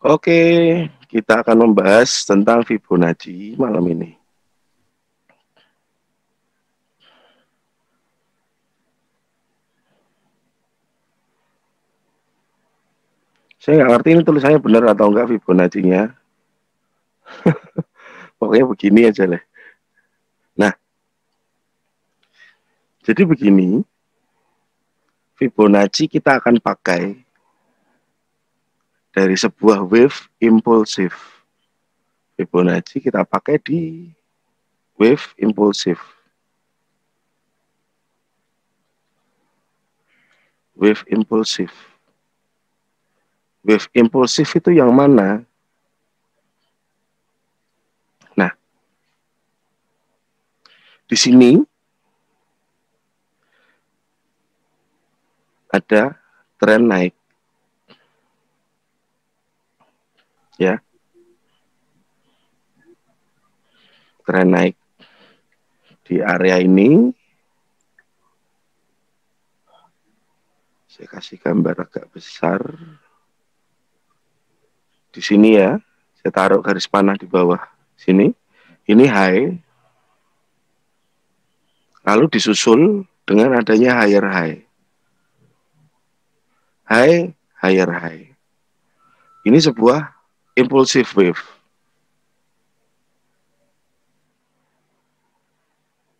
Oke, kita akan membahas tentang Fibonacci malam ini. Saya nggak ngerti ini tulisannya benar atau enggak Fibonacci-nya. Pokoknya begini aja lah. Nah, jadi begini, Fibonacci kita akan pakai dari sebuah wave impulsif. Fibonacci kita pakai di wave impulsif. Wave impulsif. Wave impulsif itu yang mana? Nah, di sini ada tren naik. Ya. Tren naik di area ini. Saya kasih gambar agak besar. Di sini ya, saya taruh garis panah di bawah sini. Ini high. Lalu disusul dengan adanya higher high. High, higher high. Ini sebuah impulsive wave.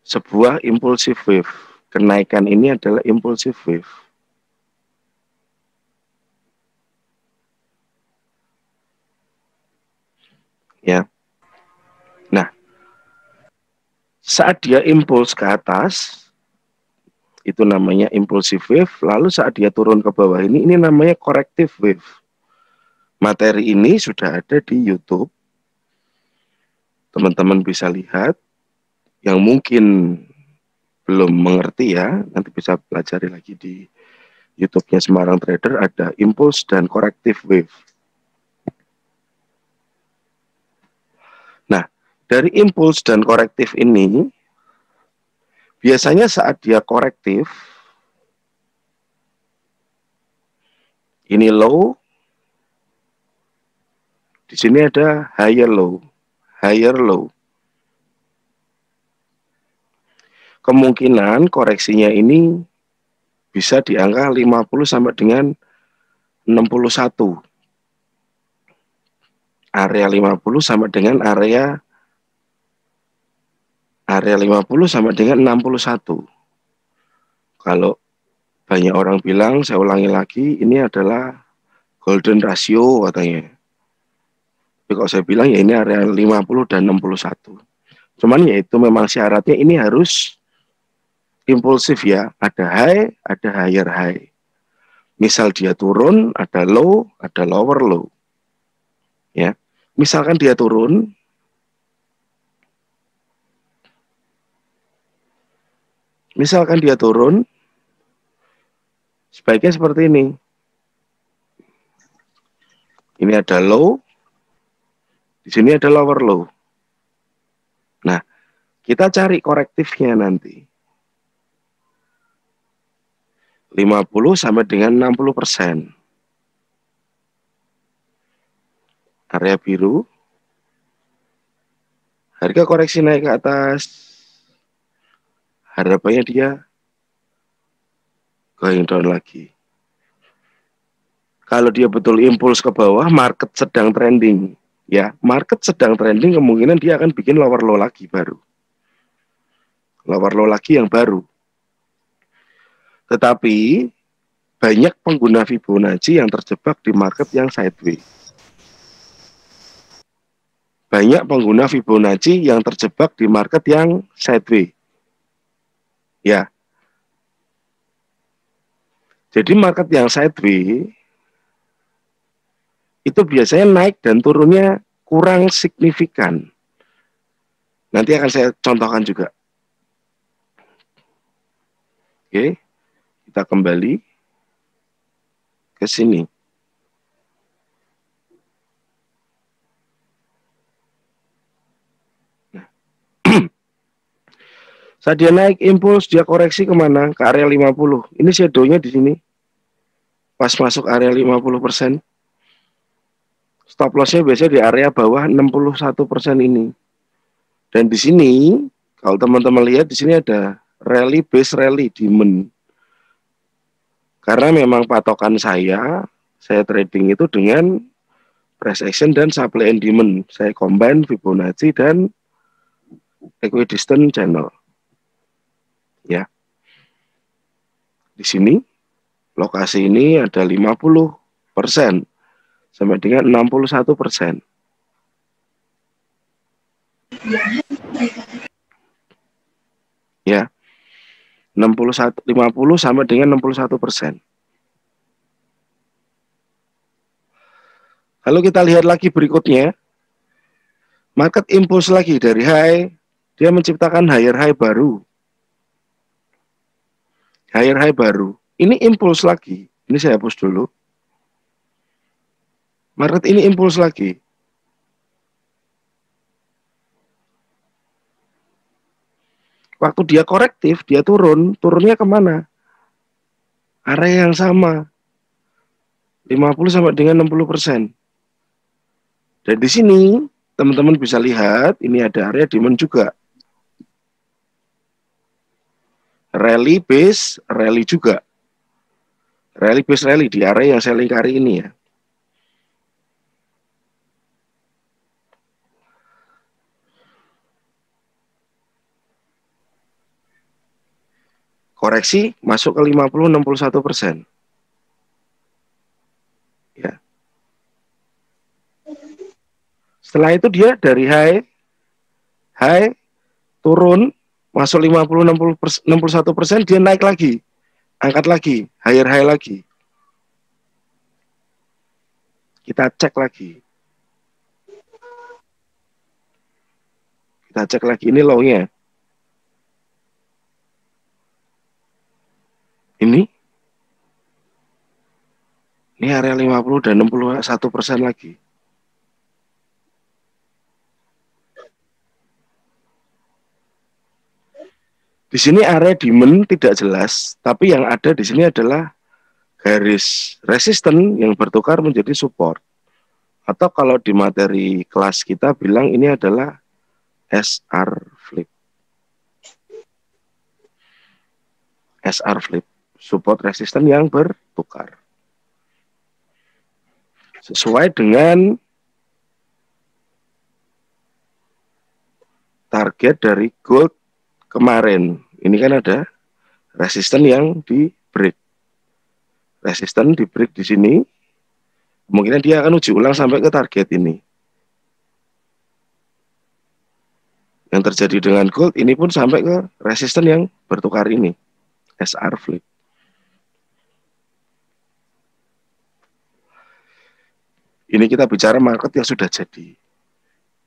Sebuah impulsive wave. Kenaikan ini adalah impulsive wave. Ya. Nah, saat dia impuls ke atas, itu namanya impulsive wave. Lalu saat dia turun ke bawah ini namanya corrective wave. Materi ini sudah ada di YouTube. Teman-teman bisa lihat. Yang mungkin belum mengerti ya, nanti bisa pelajari lagi di YouTube-nya Semarang Trader, ada impulse dan corrective wave. Nah, dari impulse dan korektif ini, biasanya saat dia korektif, ini low, di sini ada higher low, higher low. Kemungkinan koreksinya ini bisa di angka 50 sampai dengan 61. Area 50 sampai dengan area 50 sampai dengan 61. Kalau banyak orang bilang, saya ulangi lagi, ini adalah golden ratio katanya. Tapi kalau saya bilang ya ini area 50 dan 61. Cuman ya itu memang syaratnya ini harus impulsif ya, ada high, ada higher high. Misal dia turun, ada low, ada lower low. Ya, misalkan dia turun, sebaiknya seperti ini. Ini ada low, di sini ada lower low. Nah, kita cari korektifnya nanti. 50 sampai dengan 60%. Area biru. Harga koreksi naik ke atas. Harapannya dia going down lagi. Kalau dia betul impuls ke bawah, market sedang trending. Ya, market sedang trending, kemungkinan dia akan bikin lower low lagi baru. Lower low lagi yang baru. Tetapi banyak pengguna Fibonacci yang terjebak di market yang sideways. Banyak pengguna Fibonacci yang terjebak di market yang sideways. Ya. Jadi market yang sideways itu biasanya naik dan turunnya kurang signifikan. Nanti akan saya contohkan juga. Oke, kita kembali ke sini. Nah. Saat dia naik impuls, dia koreksi kemana? Ke area 50. Ini shadow-nya di sini. Pas masuk area 50%. Stop lossnya biasanya di area bawah 61% ini. Dan di sini, kalau teman-teman lihat di sini ada rally base rally demand. Karena memang patokan saya trading itu dengan price action dan supply and demand. Saya combine Fibonacci dan equidistant channel. Ya. Di sini lokasi ini ada 50% sampai dengan 61%. Ya. 50 sampai dengan 61%. Lalu kita lihat lagi berikutnya, market impulse lagi dari high, dia menciptakan higher high baru. Higher high baru. Ini impulse lagi. Ini saya hapus dulu. Market ini impulse lagi. Waktu dia korektif, dia turun. Turunnya kemana? Area yang sama. 50 sampai dengan 60%. Dan di sini, teman-teman bisa lihat, ini ada area demand juga. Rally base, rally juga. Rally base rally di area yang saya lingkari ini ya. Koreksi masuk ke 50-61%. Ya. Setelah itu dia dari high turun masuk 50-61%, dia naik lagi, angkat lagi, higher high lagi. Kita cek lagi. Kita cek lagi, ini low-nya. Ini area 50 dan 61% lagi. Di sini area demand tidak jelas, tapi yang ada di sini adalah garis resisten yang bertukar menjadi support. Atau kalau di materi kelas kita bilang ini adalah SR flip. SR flip, support resisten yang bertukar. Sesuai dengan target dari gold kemarin. Ini kan ada resisten yang di break. Resisten di break di sini. Kemungkinan dia akan uji ulang sampai ke target ini. Yang terjadi dengan gold ini pun sampai ke resisten yang bertukar ini. SR flip. Ini kita bicara market yang sudah jadi.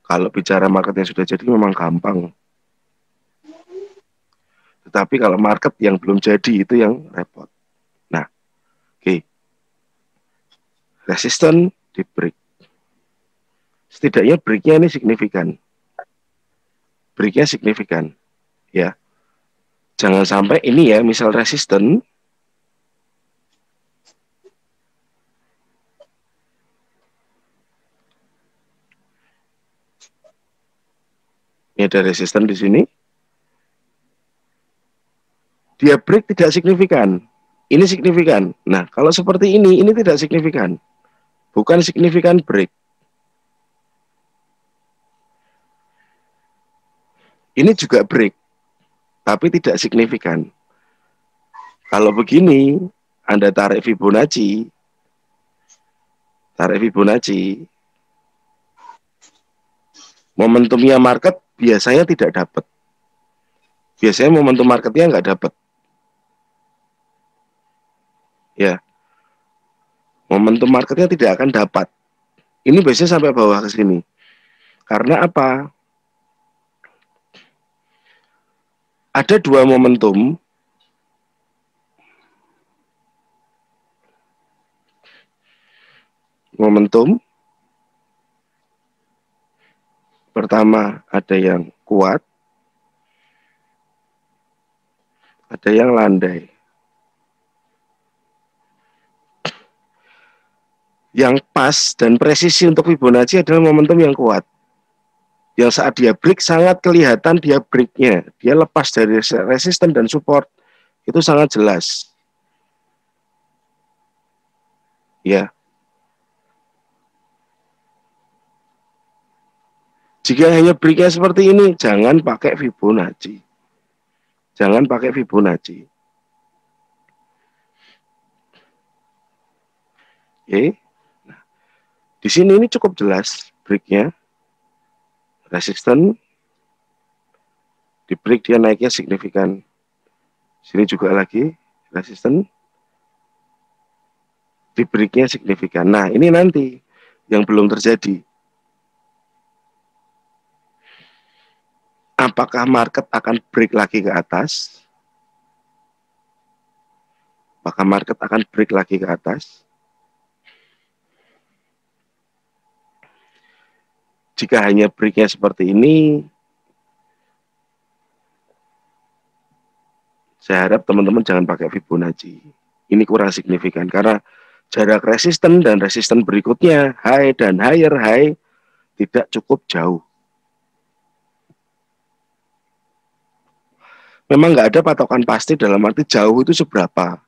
Kalau bicara market yang sudah jadi memang gampang. Tetapi kalau market yang belum jadi itu yang repot. Nah, oke. Resisten di break. Setidaknya breaknya ini signifikan. Breaknya signifikan. Ya. Jangan sampai ini ya, misal resisten. Ini ada resisten di sini. Dia break tidak signifikan. Ini signifikan. Nah, kalau seperti ini tidak signifikan. Bukan signifikan break. Ini juga break, tapi tidak signifikan. Kalau begini, Anda tarik Fibonacci, momentumnya market biasanya tidak dapat. Biasanya momentum marketnya nggak dapat. Ya, momentum marketnya tidak akan dapat. Ini biasanya sampai bawah ke sini. Karena apa? Ada dua momentum. Momentum pertama ada yang kuat, ada yang landai. Yang pas dan presisi untuk Fibonacci adalah momentum yang kuat. Yang saat dia break sangat kelihatan dia breaknya. Dia lepas dari resisten dan support. Itu sangat jelas. Ya. Jika hanya breaknya seperti ini, jangan pakai Fibonacci. Jangan pakai Fibonacci. Oke. Nah, di sini ini cukup jelas breaknya. Resisten. Di break dia naiknya signifikan. Sini juga lagi resisten. Di breaknya signifikan. Nah, ini nanti yang belum terjadi. Apakah market akan break lagi ke atas? Apakah market akan break lagi ke atas? Jika hanya breaknya seperti ini, saya harap teman-teman jangan pakai Fibonacci. Ini kurang signifikan karena jarak resisten dan resisten berikutnya, high dan higher high, tidak cukup jauh. Memang nggak ada patokan pasti dalam arti jauh itu seberapa.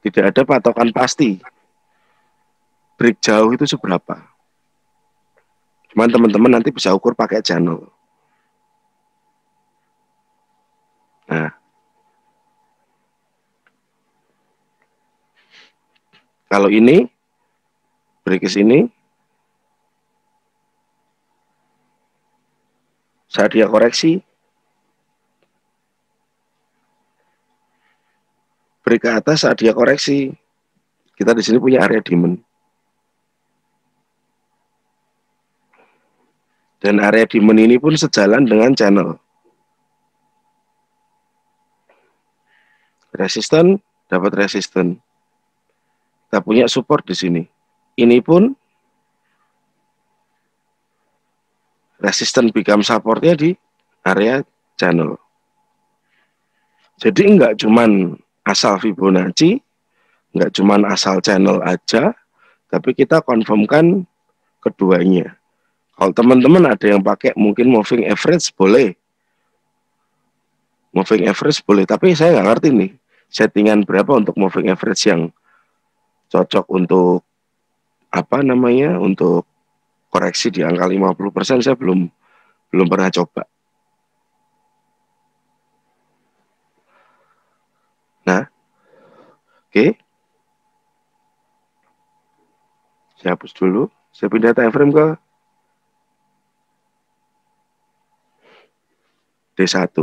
Tidak ada patokan pasti. Break jauh itu seberapa. Cuman teman-teman nanti bisa ukur pakai channel. Nah, kalau ini break ke sini, saat dia koreksi, break ke atas saat dia koreksi, kita di sini punya area demand. Dan area demand ini pun sejalan dengan channel. Resisten, dapat resisten. Kita punya support di sini. Ini pun resisten become supportnya di area channel. Jadi enggak cuman asal Fibonacci, enggak cuman asal channel aja, tapi kita confirmkan keduanya. Kalau teman-teman ada yang pakai mungkin moving average boleh. Moving average boleh, tapi saya nggak ngerti nih settingan berapa untuk moving average yang cocok untuk apa namanya, untuk koreksi di angka 50%. Saya belum pernah coba. Nah, oke. Saya hapus dulu. Saya pindah time frame ke D1.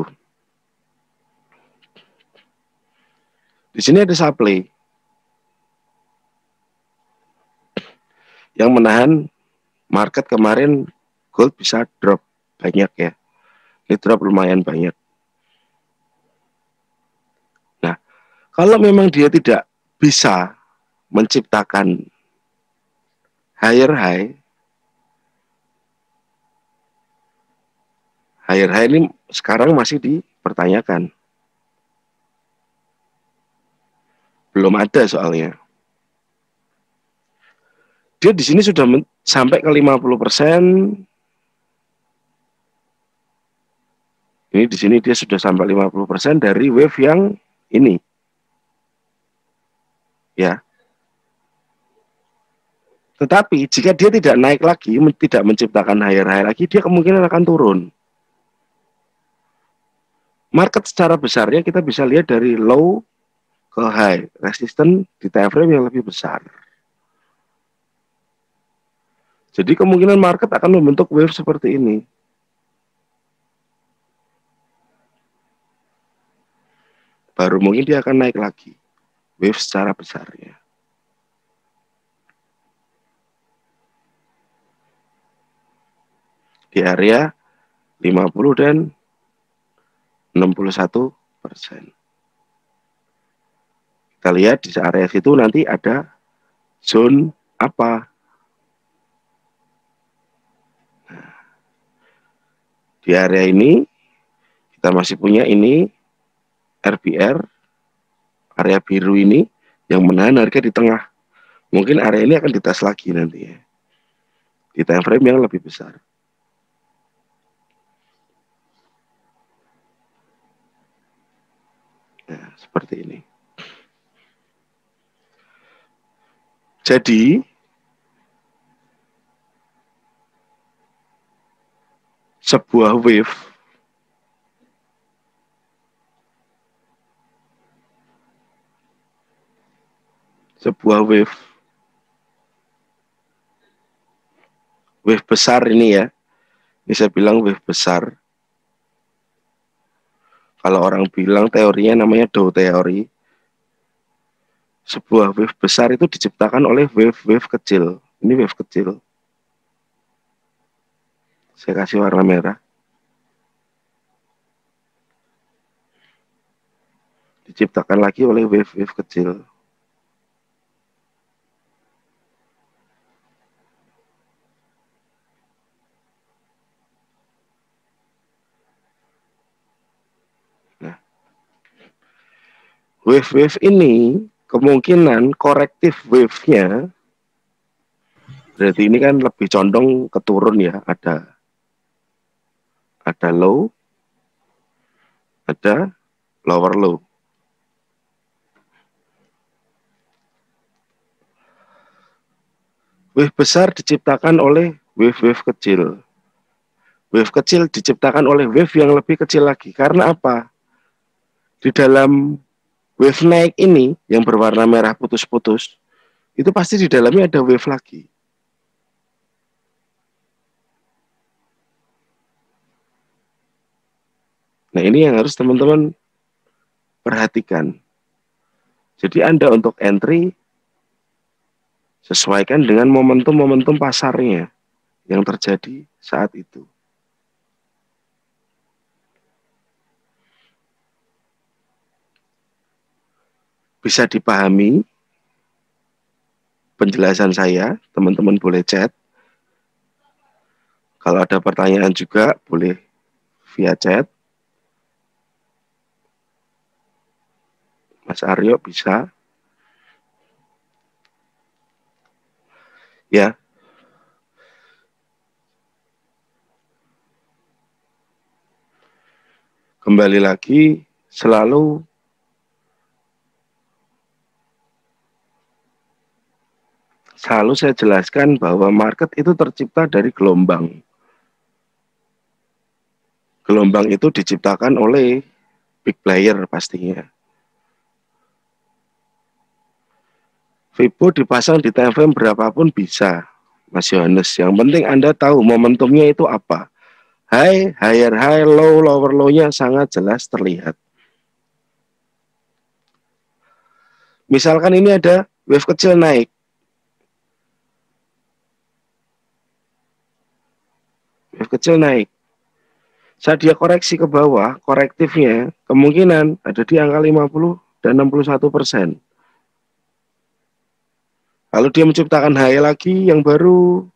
Di sini ada supply yang menahan market kemarin. Gold bisa drop banyak ya. Ini drop lumayan banyak. Nah, kalau memang dia tidak bisa menciptakan higher high ini sekarang masih dipertanyakan. Belum ada soalnya. Dia di sini sudah sampai ke 50%. Ini di sini dia sudah sampai 50% dari wave yang ini. Ya. Tetapi jika dia tidak naik lagi, tidak menciptakan higher high lagi, dia kemungkinan akan turun. Market secara besarnya kita bisa lihat dari low ke high, resisten di time frame yang lebih besar. Jadi kemungkinan market akan membentuk wave seperti ini. Baru mungkin dia akan naik lagi. Wave secara besarnya. Di area 50 dan 61%. Kita lihat di area situ nanti ada zone apa. Nah, di area ini kita masih punya ini RBR, area biru ini yang menahan harga di tengah. Mungkin area ini akan dites lagi nanti ya, di time frame yang lebih besar. Nah, seperti ini. Jadi sebuah wave wave besar ini ya, ini saya bilang wave besar. Kalau orang bilang teorinya namanya Dow teori. Sebuah wave besar itu diciptakan oleh wave-wave kecil. Ini wave kecil. Saya kasih warna merah. Diciptakan lagi oleh wave-wave kecil. Nah, wave-wave ini kemungkinan korektif wave-nya, berarti ini kan lebih condong ke turun ya. Ada low, ada lower low. Wave besar diciptakan oleh wave-wave kecil. Wave kecil diciptakan oleh wave yang lebih kecil lagi. Karena apa? Di dalam wave naik ini yang berwarna merah putus-putus, itu pasti di dalamnya ada wave lagi. Nah, ini yang harus teman-teman perhatikan. Jadi Anda untuk entry sesuaikan dengan momentum-momentum pasarnya yang terjadi saat itu. Bisa dipahami penjelasan saya, teman-teman boleh chat. Kalau ada pertanyaan juga boleh via chat. Mas Aryo bisa. Ya. Kembali lagi, selalu saya jelaskan bahwa market itu tercipta dari gelombang. Gelombang itu diciptakan oleh big player pastinya. Fibo dipasang di time frame berapapun bisa, Mas Yohanes. Yang penting Anda tahu momentumnya itu apa. High, higher high, low, lower low-nya sangat jelas terlihat. Misalkan ini ada wave kecil naik. Wave kecil naik. Saat dia koreksi ke bawah, korektifnya kemungkinan ada di angka 50 dan 61%. Lalu dia menciptakan high lagi yang baru,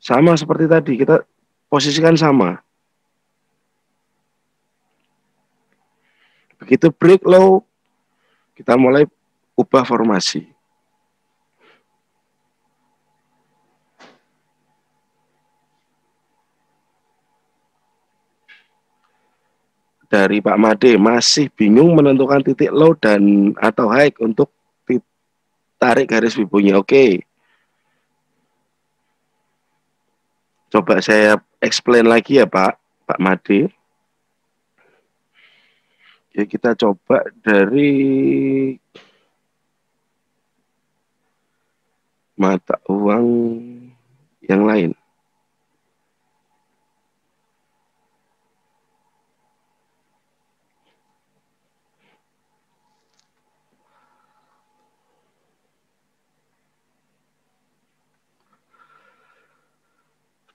sama seperti tadi, kita posisikan sama. Begitu break low, kita mulai ubah formasi. Dari Pak Made, masih bingung menentukan titik low dan atau high untuk tarik garis Fibonya. Oke. Coba saya explain lagi ya Pak Made. Ya, kita coba dari mata uang yang lain.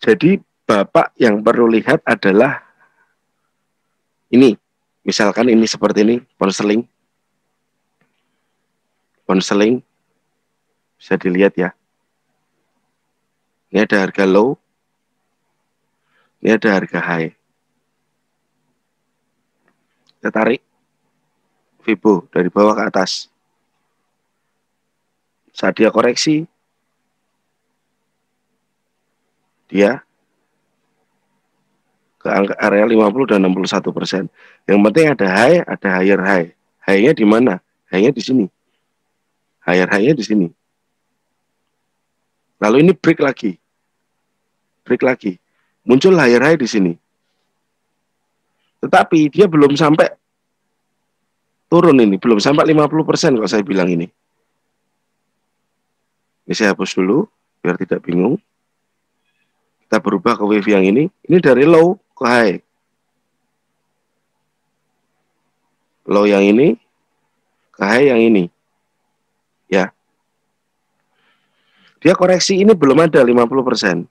Jadi Bapak yang perlu lihat adalah ini. Misalkan ini seperti ini, konseling. Konseling bisa dilihat ya. Ini ada harga low, ini ada harga high. Kita tarik Fibo dari bawah ke atas. Saat dia koreksi, dia ke angka area 50 dan 61%. Yang penting ada high, ada higher high. High-nya di mana? High-nya di sini. Higher high-nya di sini. Lalu ini break lagi. Break lagi. Muncul higher high di sini. Tetapi dia belum sampai turun ini, belum sampai 50% kalau saya bilang ini. Ini saya hapus dulu biar tidak bingung. Kita berubah ke wave yang ini. Ini dari low ke high. Low yang ini ke high yang ini. Ya. Dia koreksi ini belum ada 50%.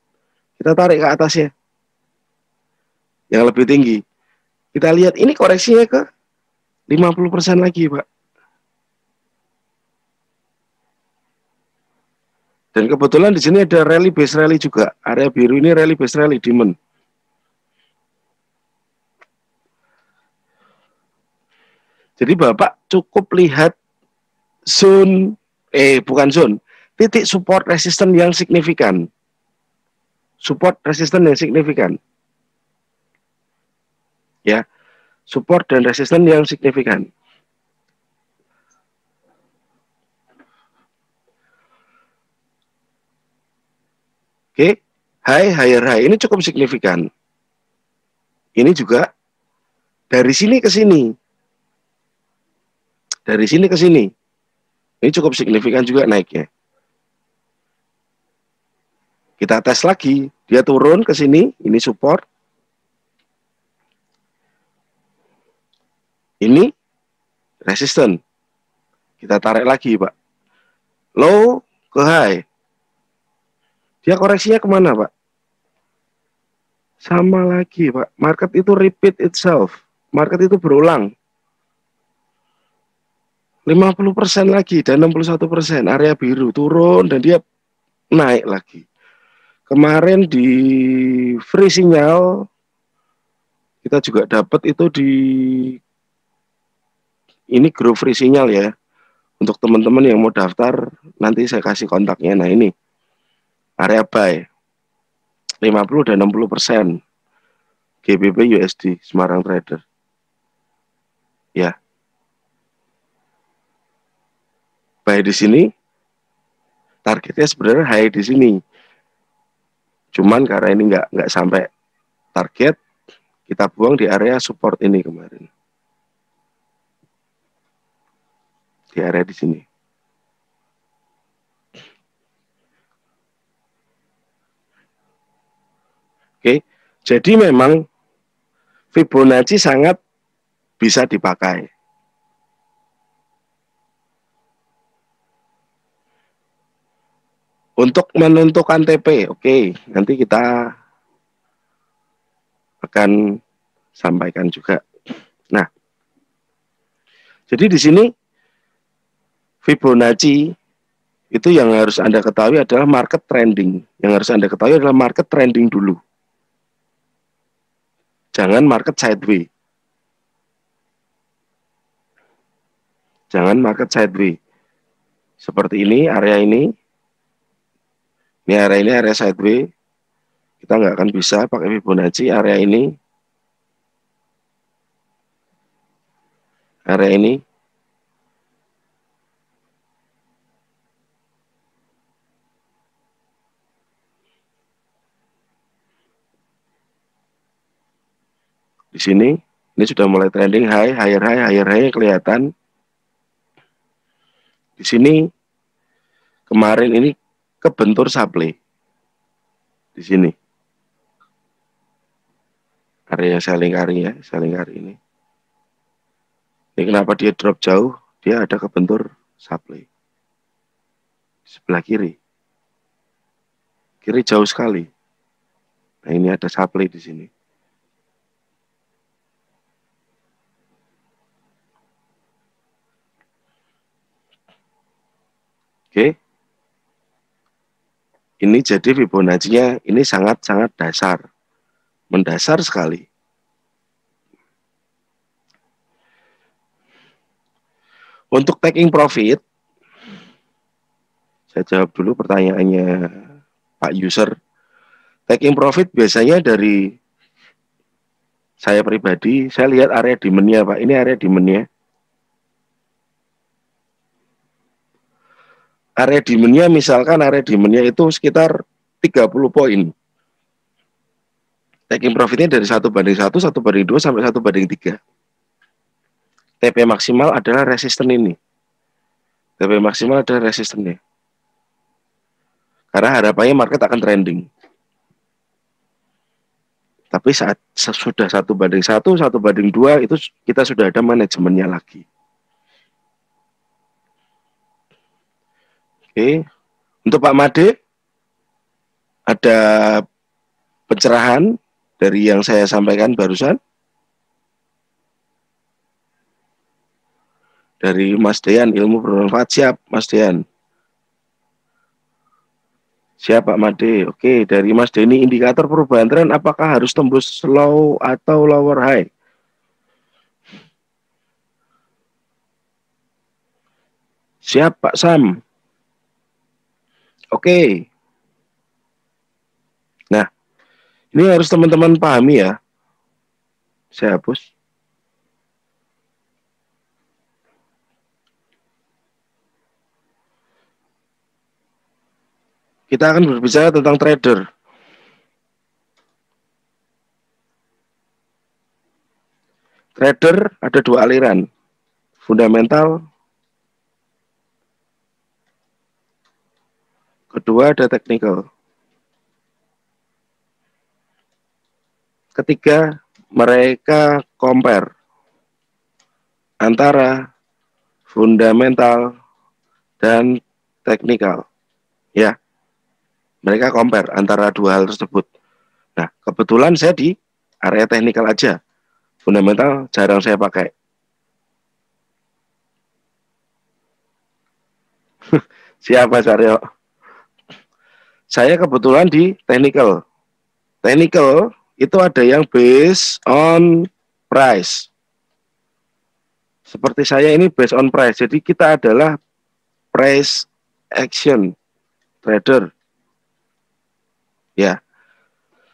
Kita tarik ke atasnya. Yang lebih tinggi. Kita lihat ini koreksinya ke 50% lagi, Pak. Dan kebetulan di sini ada rally base rally juga. Area biru ini rally base rally diamond. Jadi Bapak cukup lihat zone, bukan zone, titik support resisten yang signifikan. Support resisten yang signifikan. Ya, support dan resisten yang signifikan. Oke, high, higher high. Ini cukup signifikan. Ini juga dari sini ke sini. Dari sini ke sini. Ini cukup signifikan juga naiknya. Kita tes lagi. Dia turun ke sini. Ini support. Ini resisten. Kita tarik lagi, Pak. Low ke high. Dia koreksinya kemana, Pak? Sama lagi, Pak. Market itu repeat itself. Market itu berulang. 50% lagi dan 61%. Area biru turun dan dia naik lagi. Kemarin di free sinyal kita juga dapat itu di ini grup free sinyal ya. Untuk teman-teman yang mau daftar nanti saya kasih kontaknya. Nah ini area buy 50 dan 60% GBP USD Semarang Trader. Ya. Buy di sini targetnya sebenarnya high di sini. Cuman karena ini nggak sampai target, kita buang di area support ini kemarin. Di area di sini. Oke, jadi memang Fibonacci sangat bisa dipakai. Untuk menentukan TP, oke, nanti kita akan sampaikan juga. Nah, jadi di sini Fibonacci itu yang harus Anda ketahui adalah market trending. Yang harus Anda ketahui adalah market trending dulu. Jangan market sideways. Jangan market sideways. Seperti ini, area ini. Ini area sideways. Kita nggak akan bisa pakai Fibonacci. Area ini. Area ini. Di sini, ini sudah mulai trending high, higher high, higher high kelihatan. Di sini kemarin ini kebentur supply. Di sini. Area selling area, selling area ini. Ini kenapa dia drop jauh? Dia ada kebentur supply. Di sebelah kiri. Kiri jauh sekali. Nah, ini ada supply di sini. Oke. Ini jadi Fibonacci-nya ini sangat-sangat dasar. Mendasar sekali. Untuk taking profit, Saya jawab dulu pertanyaannya Pak User. Taking profit biasanya dari saya pribadi, saya lihat area demand-nya Pak. Ini area demand-nya. Area demand-nya misalkan area demand-nya itu sekitar 30 poin. Taking profit-nya dari 1:1, 1:2, sampai 1:3. TP maksimal adalah resisten ini. TP maksimal adalah resistennya. Karena harapannya market akan trending. Tapi saat sudah 1:1, 1:2 itu kita sudah ada manajemennya lagi. Oke. Untuk Pak Made, ada pencerahan dari yang saya sampaikan barusan? Dari Mas Dean, ilmu bermanfaat. Siap, Mas Dean. Siap, Pak Made. Oke, dari Mas Denny, indikator perubahan tren apakah harus tembus low atau lower high? Siap, Pak Sam. Oke. Nah, ini harus teman-teman pahami ya. Saya hapus. Kita akan berbicara tentang trader. Trader ada dua aliran. Fundamental, kedua ada technical. Ketiga, mereka compare antara fundamental dan technical. Ya, mereka compare antara dua hal tersebut. Nah, kebetulan saya di area technical aja. Fundamental jarang saya pakai. Siapa Saryo? Saya kebetulan di technical. Technical itu ada yang based on price. Seperti saya ini based on price. Jadi kita adalah price action trader. Ya.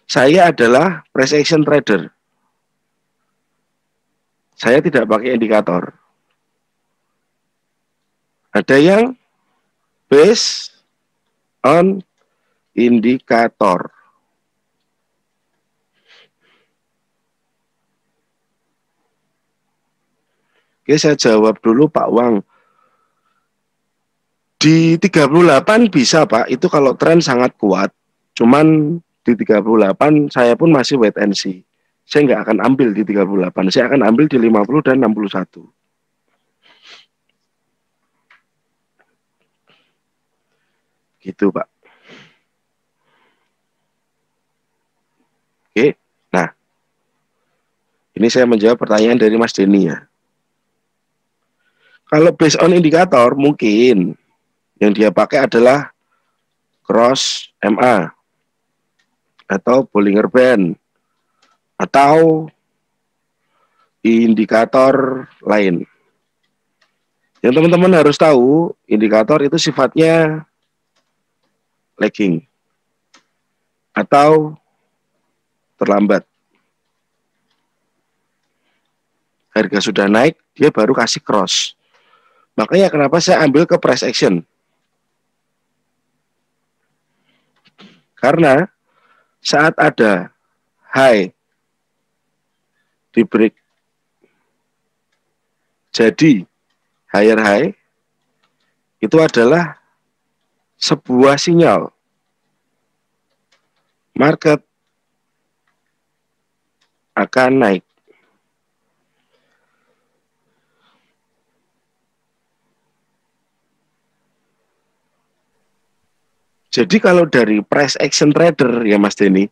Saya adalah price action trader. Saya tidak pakai indikator. Ada yang based on indikator. Oke, saya jawab dulu Pak Wang. Di 38 bisa Pak, itu kalau tren sangat kuat. Cuman di 38 saya pun masih wait and see. Saya nggak akan ambil di 38, saya akan ambil di 50 dan 61. Gitu Pak. Oke, nah ini saya menjawab pertanyaan dari Mas Denny ya. Kalau based on indikator mungkin yang dia pakai adalah cross MA atau Bollinger Band atau indikator lain. Yang teman-teman harus tahu, indikator itu sifatnya lagging atau terlambat. Harga sudah naik, dia baru kasih cross. Makanya kenapa saya ambil ke price action. Karena saat ada high di break jadi higher high, itu adalah sebuah sinyal market akan naik. Jadi kalau dari price action trader ya Mas Denny,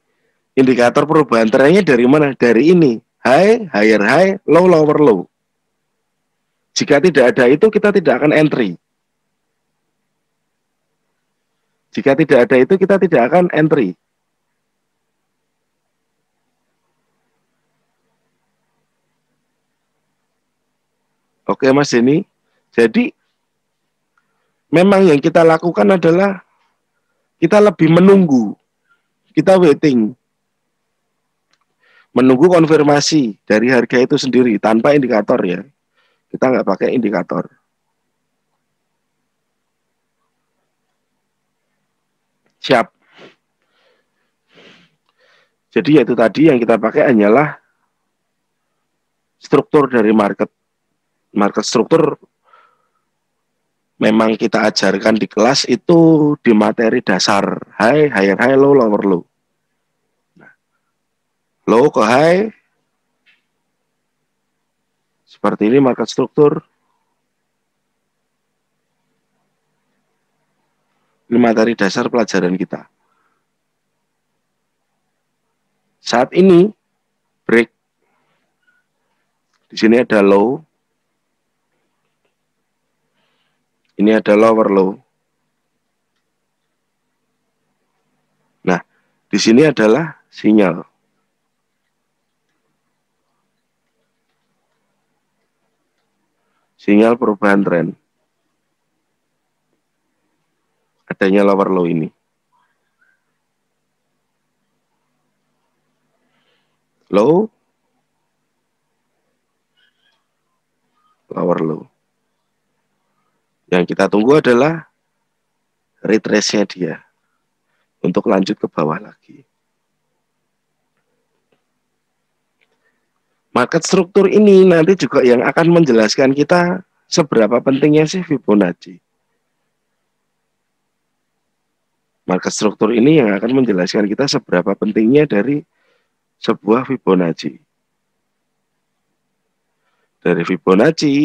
indikator perubahan trennya dari mana? Dari ini, high, higher high, low, lower low. Jika tidak ada itu kita tidak akan entry. Jika tidak ada itu kita tidak akan entry. Oke Mas Denny, jadi Memang yang kita lakukan adalah kita lebih menunggu, kita waiting, menunggu konfirmasi dari harga itu sendiri tanpa indikator ya. Kita nggak pakai indikator. Siap. Jadi yaitu tadi yang kita pakai hanyalah struktur dari market. Market struktur memang kita ajarkan di kelas itu di materi dasar. High, higher high, low, lower low. Nah, low ke high, seperti ini market struktur. Ini materi dasar pelajaran kita. Saat ini break. Di sini ada low. Ini ada lower low. Nah, di sini adalah sinyal. Sinyal perubahan tren. Adanya lower low ini. Low, lower low. Yang kita tunggu adalah retrace-nya dia untuk lanjut ke bawah lagi. Market struktur ini nanti juga yang akan menjelaskan kita seberapa pentingnya sih Fibonacci. Market struktur ini yang akan menjelaskan kita seberapa pentingnya dari sebuah Fibonacci. Dari Fibonacci,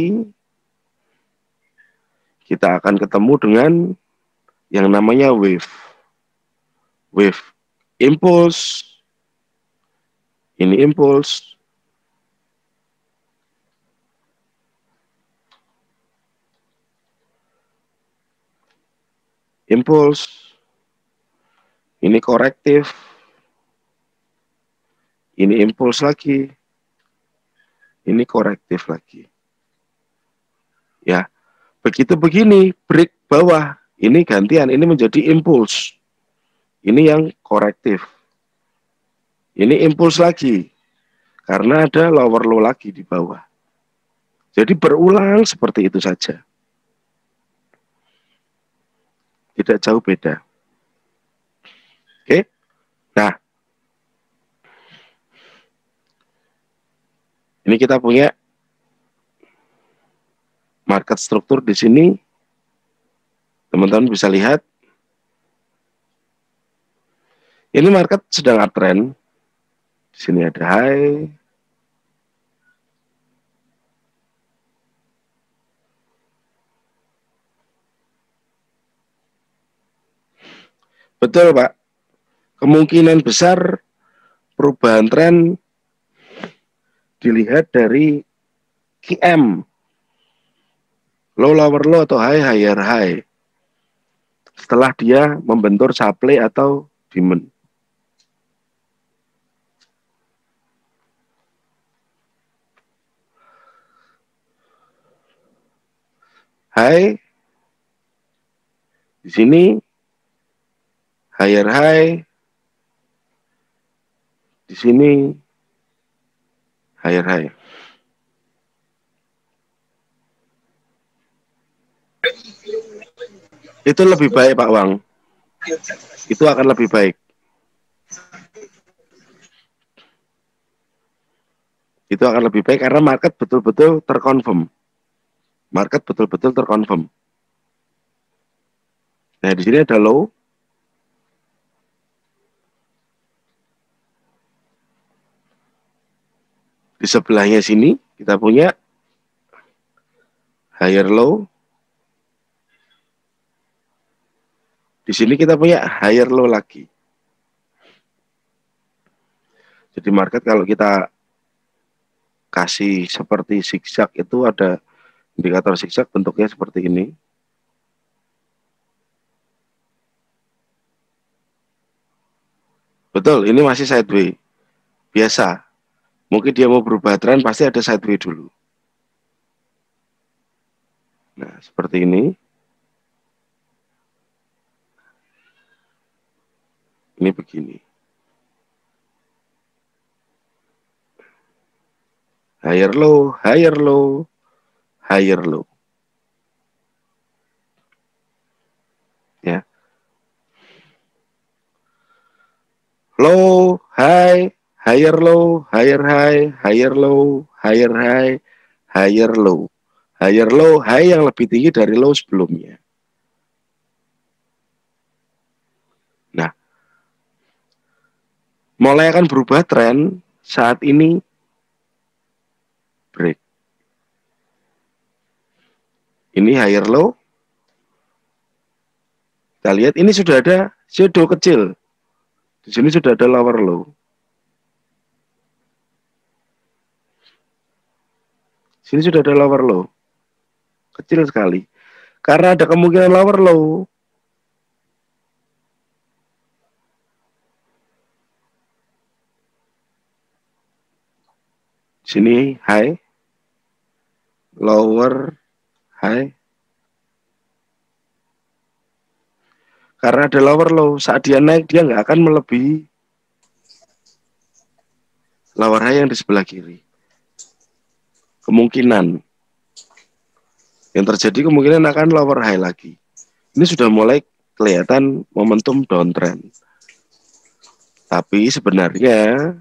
kita akan ketemu dengan yang namanya wave. Wave impulse, ini impulse, impulse, ini korektif, ini impulse lagi, ini korektif lagi. Ya, begitu begini, break bawah, ini gantian, ini menjadi impulse. Ini yang korektif. Ini impuls lagi. Karena ada lower low lagi di bawah. Jadi berulang seperti itu saja. Tidak jauh beda. Oke. Nah. Ini kita punya market struktur di sini. Teman-teman bisa lihat. Ini market sedang uptrend. Di sini ada high. Betul, Pak. Kemungkinan besar perubahan tren dilihat dari QM. Low, lower low atau high, higher high. Setelah dia membentur supply atau demand. High di sini, higher high di sini, higher high. Itu lebih baik, Pak Wang. Itu akan lebih baik. Itu akan lebih baik karena market betul-betul terkonfirm. Market betul-betul terkonfirm. Nah, di sini ada low. Di sebelahnya sini kita punya higher low. Di sini kita punya higher low lagi. Jadi market kalau kita kasih seperti zigzag itu ada indikator zigzag bentuknya seperti ini. Betul, ini masih sideways. Biasa. Mungkin dia mau berubah tren pasti ada sideways dulu. Nah, seperti ini. higher low, higher low, higher low. Ya. Low, high, higher low, higher high, higher low, higher high, higher low. Higher low, high yang lebih tinggi dari low sebelumnya. Nah, mulai akan berubah tren saat ini break. Ini higher low. Kita lihat ini sudah ada shadow kecil. Di sini sudah ada lower low. Sini sudah ada lower low. Kecil sekali. Karena ada kemungkinan lower low. Sini high, lower, high. Karena ada lower low, saat dia naik dia nggak akan melebihi lower high yang di sebelah kiri. Kemungkinan yang terjadi kemungkinan akan lower high lagi. Ini sudah mulai kelihatan momentum downtrend. Tapi sebenarnya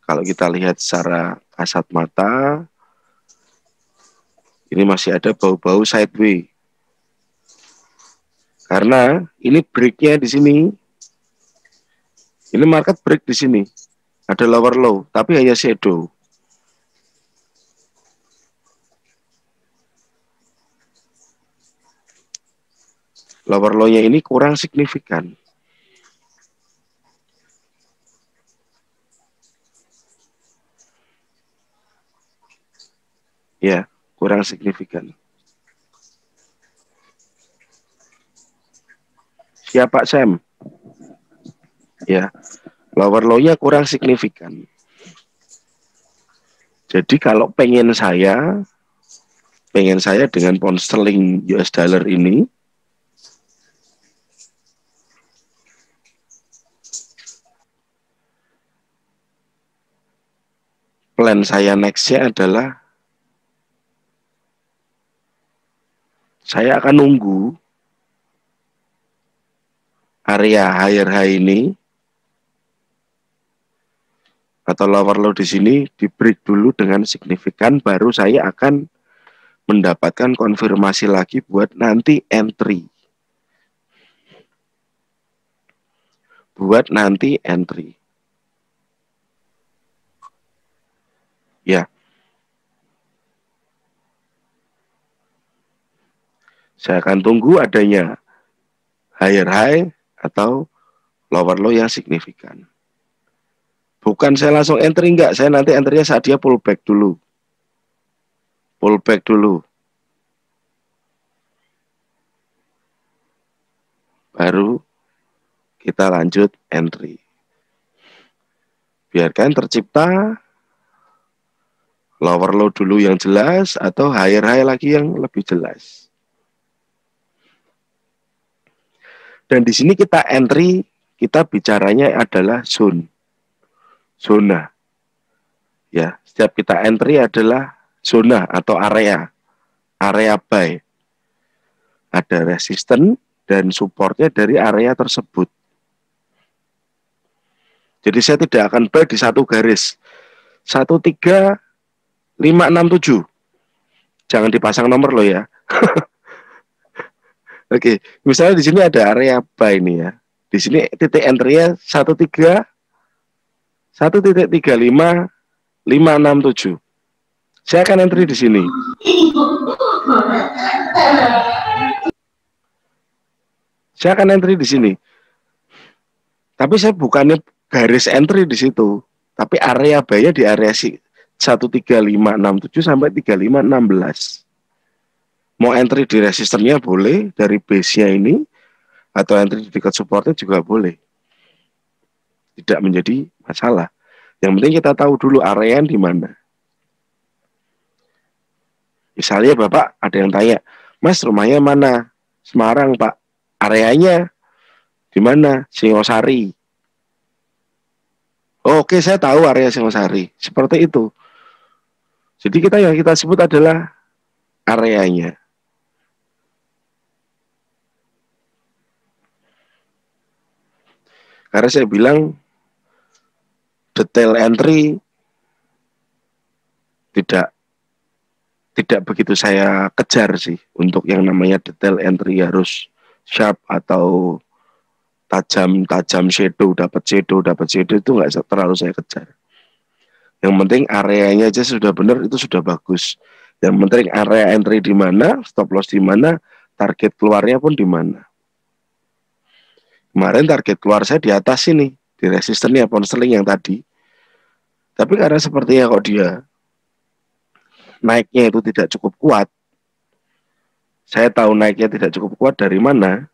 kalau kita lihat secara kasat mata, ini masih ada bau-bau sideways. Karena ini breaknya di sini. Ini market break di sini. Ada lower low, tapi hanya shadow. Lower low-nya ini kurang signifikan. Ya, kurang signifikan. Siapa Sam? Ya, lower low-nya kurang signifikan. Jadi kalau pengen saya dengan pound sterling US dollar ini, plan saya next-nya adalah saya akan nunggu area higher high ini atau lower low di sini di break dulu dengan signifikan, baru saya akan mendapatkan konfirmasi lagi buat nanti entry. Buat nanti entry. Ya. Saya akan tunggu adanya higher high atau lower low yang signifikan. Bukan saya langsung entry, enggak. Saya nanti entry-nya saat dia pullback dulu. Pullback dulu. Baru kita lanjut entry. Biarkan tercipta lower low dulu yang jelas atau higher high lagi yang lebih jelas. Dan di sini kita entry, kita bicaranya adalah zona. Ya, setiap kita entry adalah zona atau area buy. Ada resisten dan supportnya dari area tersebut. Jadi saya tidak akan buy di satu garis 13567. Jangan dipasang nomor loh ya. Oke, misalnya di sini ada area buy ini ya. Di sini titik entry-nya 1.35567. Saya akan entry di sini. Saya akan entry di sini. Tapi saya bukannya garis entry di situ, tapi area buy-nya di area 13567 sampai 3516. Mau entry di resistennya boleh, dari base-nya ini, atau entry di dekat supportnya juga boleh. Tidak menjadi masalah. Yang penting kita tahu dulu area di mana. Misalnya Bapak ada yang tanya, Mas rumahnya mana? Semarang Pak. Areanya di mana? Singosari. Oke, saya tahu area Singosari. Seperti itu. Jadi yang kita sebut adalah areanya. Karena saya bilang detail entry tidak begitu saya kejar sih untuk yang namanya detail entry harus sharp atau tajam dapat shadow itu nggak terlalu saya kejar. Yang penting areanya aja sudah benar, itu sudah bagus. Yang penting area entry di mana, stop loss di mana, target keluarnya pun di mana. Kemarin target keluar saya di atas ini, di resistennya pound sterling yang tadi. Tapi karena sepertinya kok dia naiknya itu tidak cukup kuat, saya tahu naiknya tidak cukup kuat dari mana,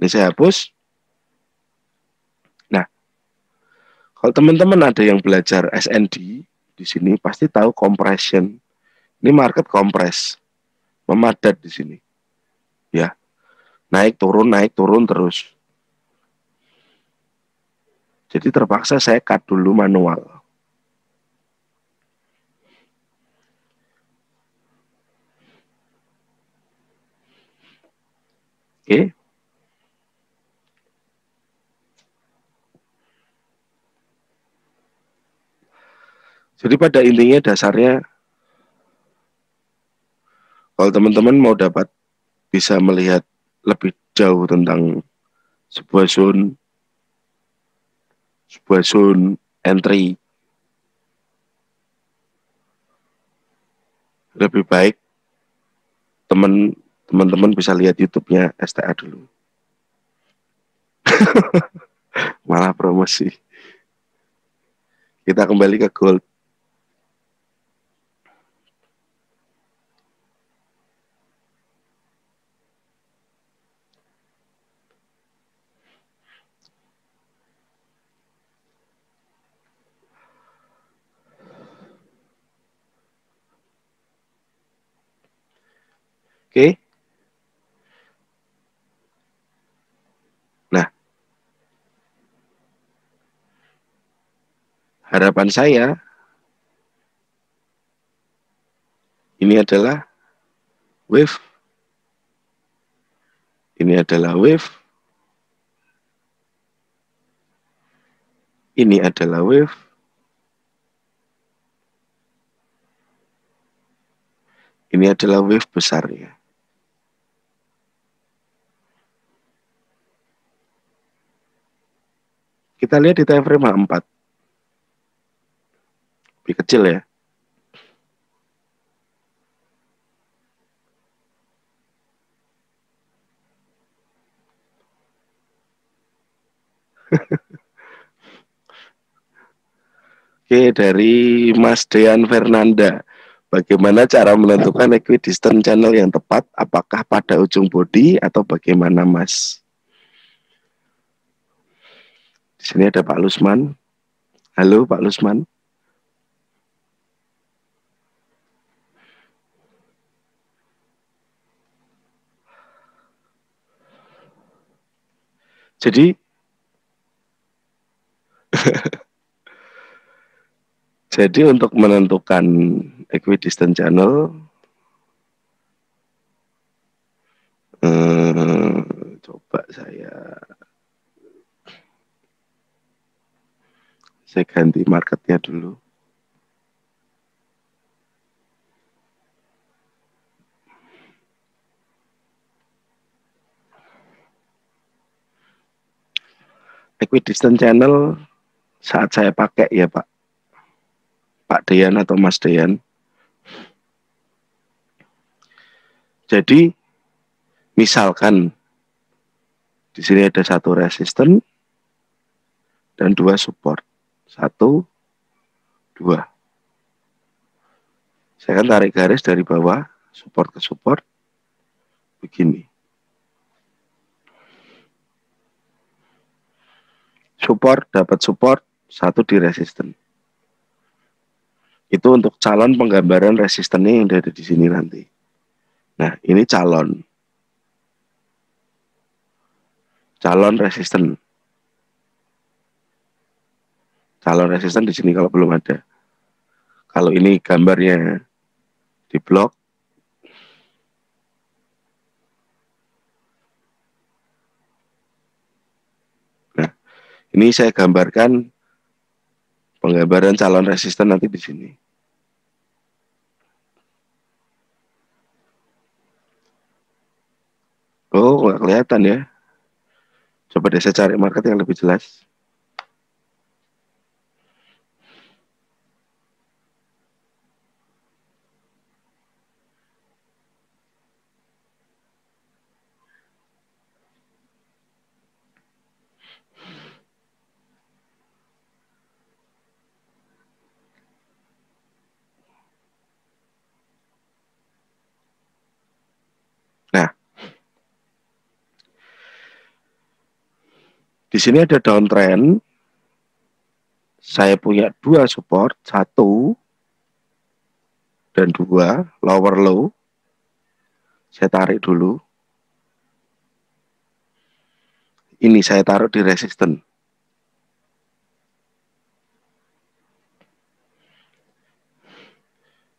ini saya hapus. Nah, kalau teman-teman ada yang belajar SND di sini pasti tahu compression. Ini market kompres, memadat di sini. Ya, naik turun terus. Jadi terpaksa saya cut dulu manual. Oke. Jadi pada intinya dasarnya, kalau teman-teman mau bisa melihat lebih jauh tentang sebuah zone entry, lebih baik teman-teman bisa lihat YouTube-nya STA dulu. Malah promosi. Kita kembali ke gold. Oke. Nah, harapan saya ini adalah wave. Ini adalah wave. Ini adalah wave. Ini adalah wave besarnya. Kita lihat di time frame 4. Lebih kecil ya. Oke, dari Mas Dean Fernanda. Bagaimana cara menentukan equidistant channel yang tepat? Apakah pada ujung body atau bagaimana, Mas? Di sini ada Pak Lusman. Halo, Pak Lusman. Jadi untuk menentukan equidistant channel, coba saya ganti marketnya dulu. Equidistant channel saat saya pakai ya Pak Dean atau Mas Dean. Jadi misalkan di sini ada satu resisten dan 2 support. 1, 2. Saya akan tarik garis dari bawah, support ke support, begini. Support, dapat support, 1 di resisten. Itu untuk calon penggambaran resistennya yang ada di sini nanti. Nah, ini calon resisten. Calon resisten di sini kalau belum ada. Kalau ini gambarnya di blok, nah ini saya gambarkan penggambaran calon resisten nanti di sini. Oh, nggak kelihatan ya. Coba deh saya cari market yang lebih jelas. Nah, di sini ada downtrend. Saya punya dua support, 1 dan 2, lower low. Saya tarik dulu. Ini saya taruh di resisten.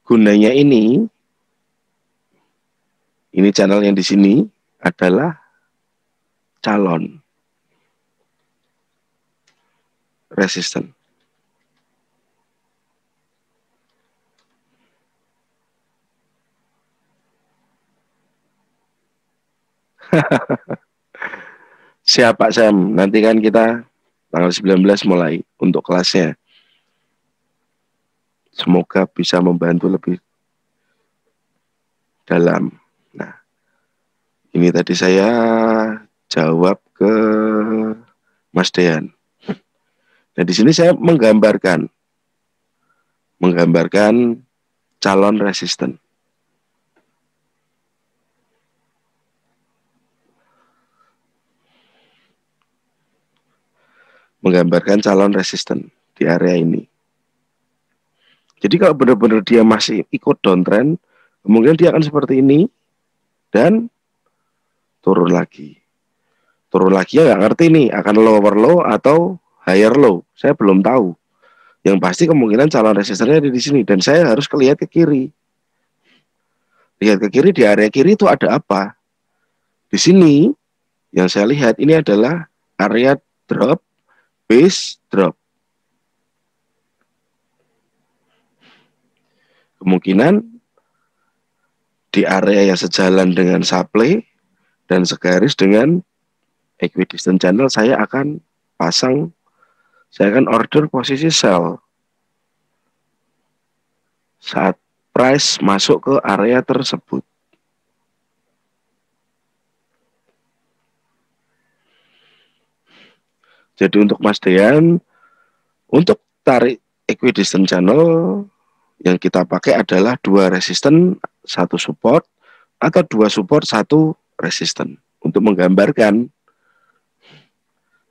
Gunanya ini channel yang di sini adalah calon resisten. Siap Pak Sam, nanti kan kita tanggal 19 mulai untuk kelasnya. Semoga bisa membantu lebih dalam. Nah, ini tadi saya jawab ke Mas Dean. Nah, di sini saya menggambarkan calon resisten. Menggambarkan calon resisten di area ini. Jadi kalau benar-benar dia masih ikut downtrend, kemungkinan dia akan seperti ini dan turun lagi. Turun lagi ya nggak ngerti nih, akan lower low atau higher low. Saya belum tahu. Yang pasti kemungkinan calon resistennya ada di sini dan saya harus lihat ke kiri. Lihat ke kiri, di area kiri itu ada apa? Di sini yang saya lihat ini adalah area drop, base drop. Kemungkinan di area yang sejalan dengan supply dan segaris dengan equidistant channel, saya akan order posisi sell saat price masuk ke area tersebut. Jadi untuk Mas Dean, untuk tarik equidistant channel yang kita pakai adalah 2 resisten, 1 support, atau 2 support, 1 resisten untuk menggambarkan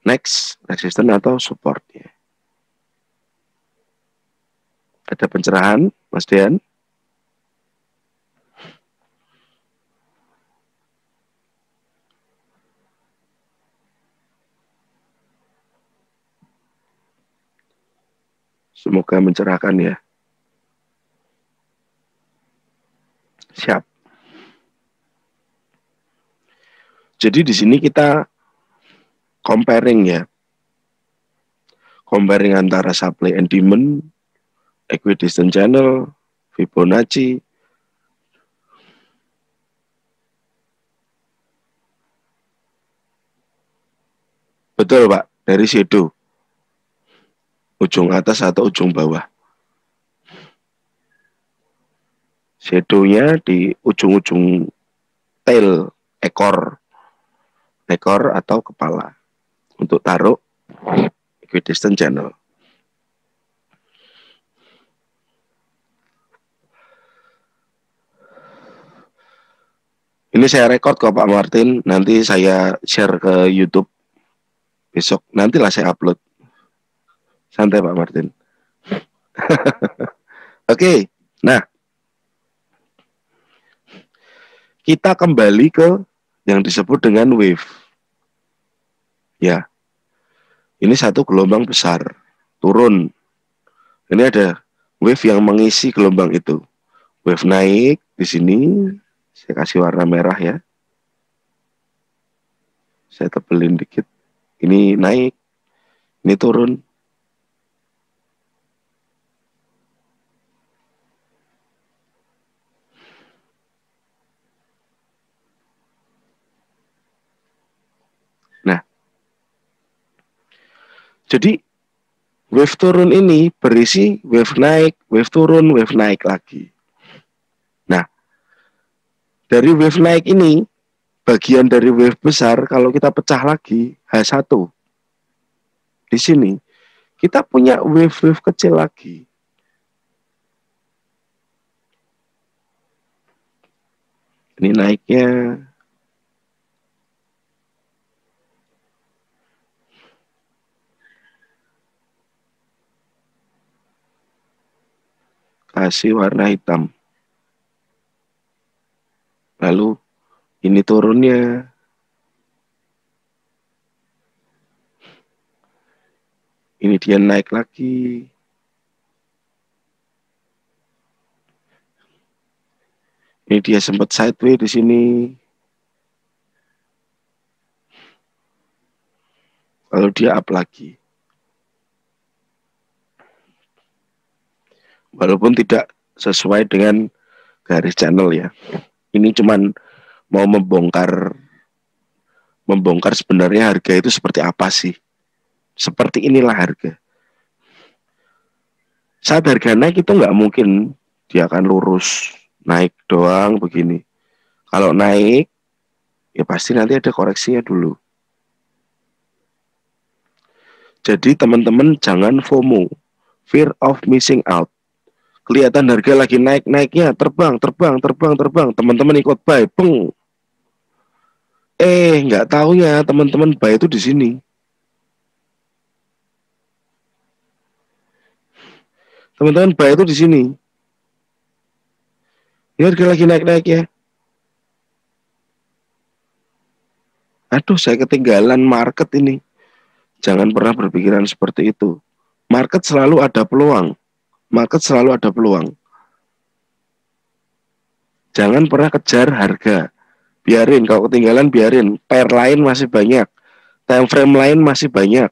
next resisten atau supportnya. Ada pencerahan, Mas Dean? Semoga mencerahkan ya. Siap. Jadi di sini kita comparing ya. Comparing antara supply and demand, equidistant channel, Fibonacci. Betul Pak, dari shadow. Ujung atas atau ujung bawah. Shadownya di ujung-ujung tail, ekor atau kepala untuk taruh equidistant channel. Ini saya record kok Pak Martin, nanti saya share ke YouTube besok, nantilah saya upload. Santai Pak Martin. Oke, nah kita kembali ke yang disebut dengan wave. Ya, ini satu gelombang besar turun. Ini ada wave yang mengisi gelombang itu. Wave naik di sini, saya kasih warna merah ya. Saya tebelin dikit. Ini naik, ini turun. Nah, jadi wave turun ini berisi wave naik, wave turun, wave naik lagi. Nah, dari wave naik ini, bagian dari wave besar, kalau kita pecah lagi, H1, di sini, kita punya wave-wave kecil lagi. Ini naiknya, kasih warna hitam. Lalu, ini turunnya, ini dia naik lagi. Ini dia sempat sideways di sini. Lalu dia up lagi. Walaupun tidak sesuai dengan garis channel ya. Ini cuman mau membongkar sebenarnya harga itu seperti apa sih. Seperti inilah harga. Saat harga naik itu nggak mungkin dia akan lurus naik doang begini. Kalau naik ya pasti nanti ada koreksinya dulu. Jadi teman-teman jangan FOMO, fear of missing out. Kelihatan harga lagi naik-naiknya, terbang, terbang, terbang, terbang. Teman-teman ikut buy, peng. Nggak taunya teman-teman buy itu di sini. Teman-teman buy itu di sini. Ini harga lagi naik-naik ya. Aduh, saya ketinggalan market ini. Jangan pernah berpikiran seperti itu. Market selalu ada peluang. Market selalu ada peluang. Jangan pernah kejar harga. Biarin, kalau ketinggalan biarin. Pair lain masih banyak. Time frame lain masih banyak.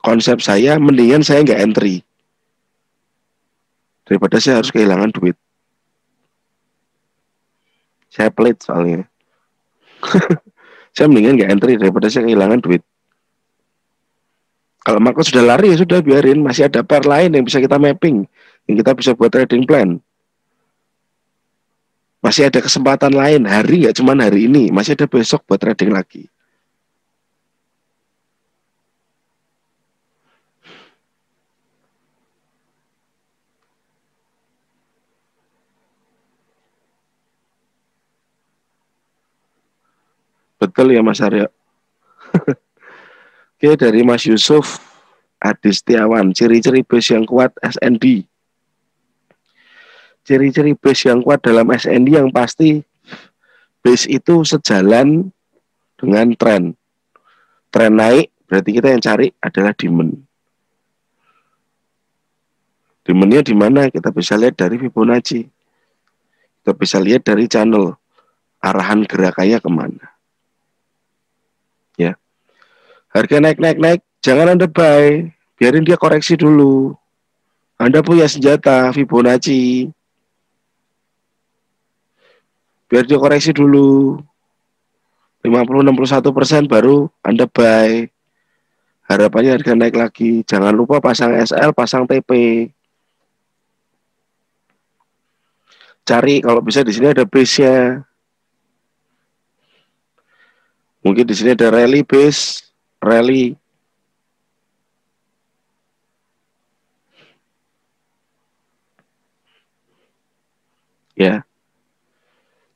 Konsep saya, mendingan saya nggak entry. Daripada saya harus kehilangan duit. Saya pelit soalnya. Saya mendingan nggak entry daripada saya kehilangan duit. Kalau market sudah lari ya sudah biarin. Masih ada pair lain yang bisa kita mapping. Yang kita bisa buat trading plan. Masih ada kesempatan lain. Hari nggak cuma hari ini. Masih ada besok buat trading lagi. Betul ya Mas Aryo. Oke, dari Mas Yusuf Adistiawan. Ciri-ciri base yang kuat SND. Ciri-ciri base yang kuat dalam SND yang pasti base itu sejalan dengan tren. Tren naik, berarti kita yang cari adalah demand. Demandnya di mana? Kita bisa lihat dari Fibonacci. Kita bisa lihat dari channel. Arahan gerakannya kemana. Ya. Harga naik, jangan Anda buy. Biarin dia koreksi dulu. Anda punya senjata Fibonacci. Biar dia koreksi dulu. 50-61% baru Anda buy. Harapannya harga naik lagi. Jangan lupa pasang SL, pasang TP. Cari kalau bisa di sini ada base-nya. Mungkin di sini ada rally base, rally. Ya.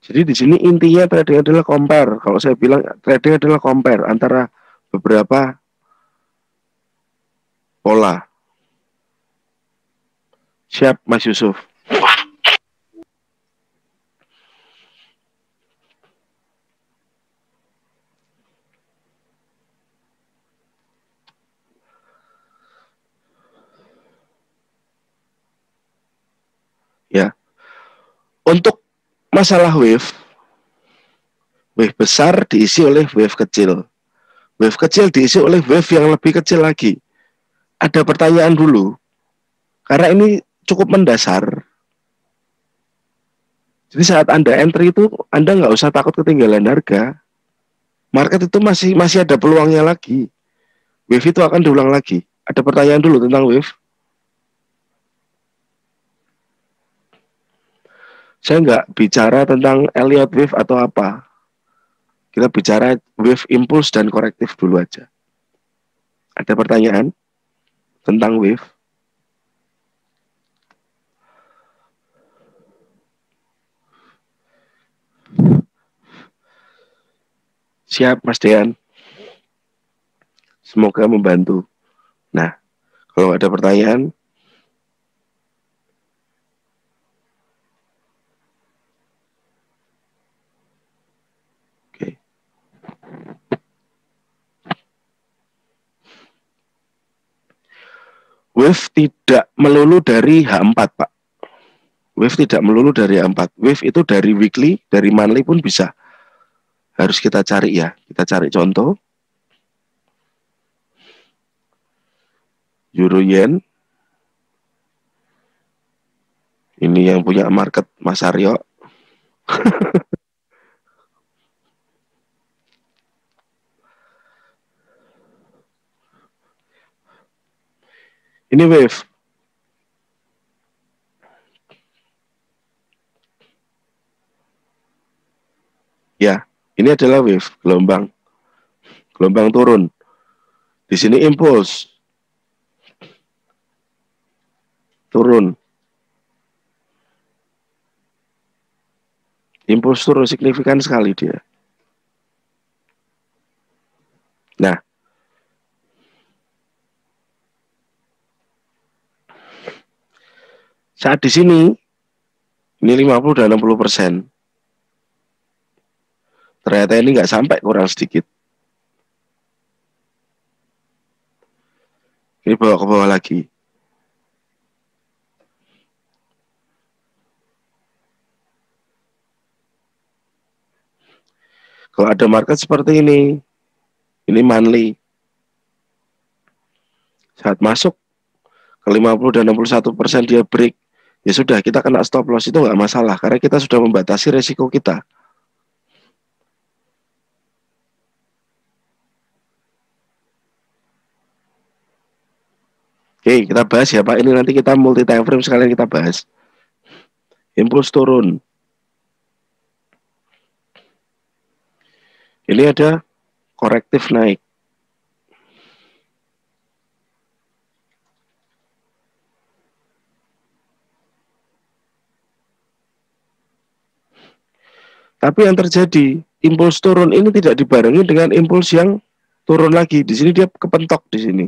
Jadi di sini intinya trading adalah compare. Kalau saya bilang trading adalah compare antara beberapa pola. Siap Mas Yusuf. Untuk masalah wave besar diisi oleh wave kecil. Wave kecil diisi oleh wave yang lebih kecil lagi. Ada pertanyaan dulu, karena ini cukup mendasar. Jadi saat Anda entry itu, Anda nggak usah takut ketinggalan harga. Market itu masih ada peluangnya lagi. Wave itu akan diulang lagi. Ada pertanyaan dulu tentang wave? Saya nggak bicara tentang Elliott wave atau apa. Kita bicara wave impulse dan korektif dulu aja. Ada pertanyaan tentang wave? Siap, Mas Dean. Semoga membantu. Nah, kalau ada pertanyaan, oke. Wave tidak melulu dari H4, Pak. Wave tidak melulu dari H4. Wave itu dari weekly, dari monthly pun bisa. Harus kita cari ya. Kita cari contoh. Euro Yen. Ini yang punya market Mas Aryo. Ini wave. Ya, ini adalah wave, gelombang. Gelombang turun. Di sini impulse. Turun. Impulse turun signifikan sekali dia. Nah, saat di sini, ini 50 dan 60%. Ternyata ini nggak sampai, kurang sedikit. Ini bawa ke bawah lagi. Kalau ada market seperti ini monthly. Saat masuk ke 50 dan 61% dia break. Ya sudah, kita kena stop loss itu nggak masalah, karena kita sudah membatasi resiko kita. Oke, kita bahas ya Pak. Ini nanti kita multi time frame sekalian kita bahas. Impuls turun. Ini ada korektif naik. Tapi yang terjadi, impuls turun ini tidak dibarengi dengan impuls yang turun lagi. Di sini dia kepentok di sini.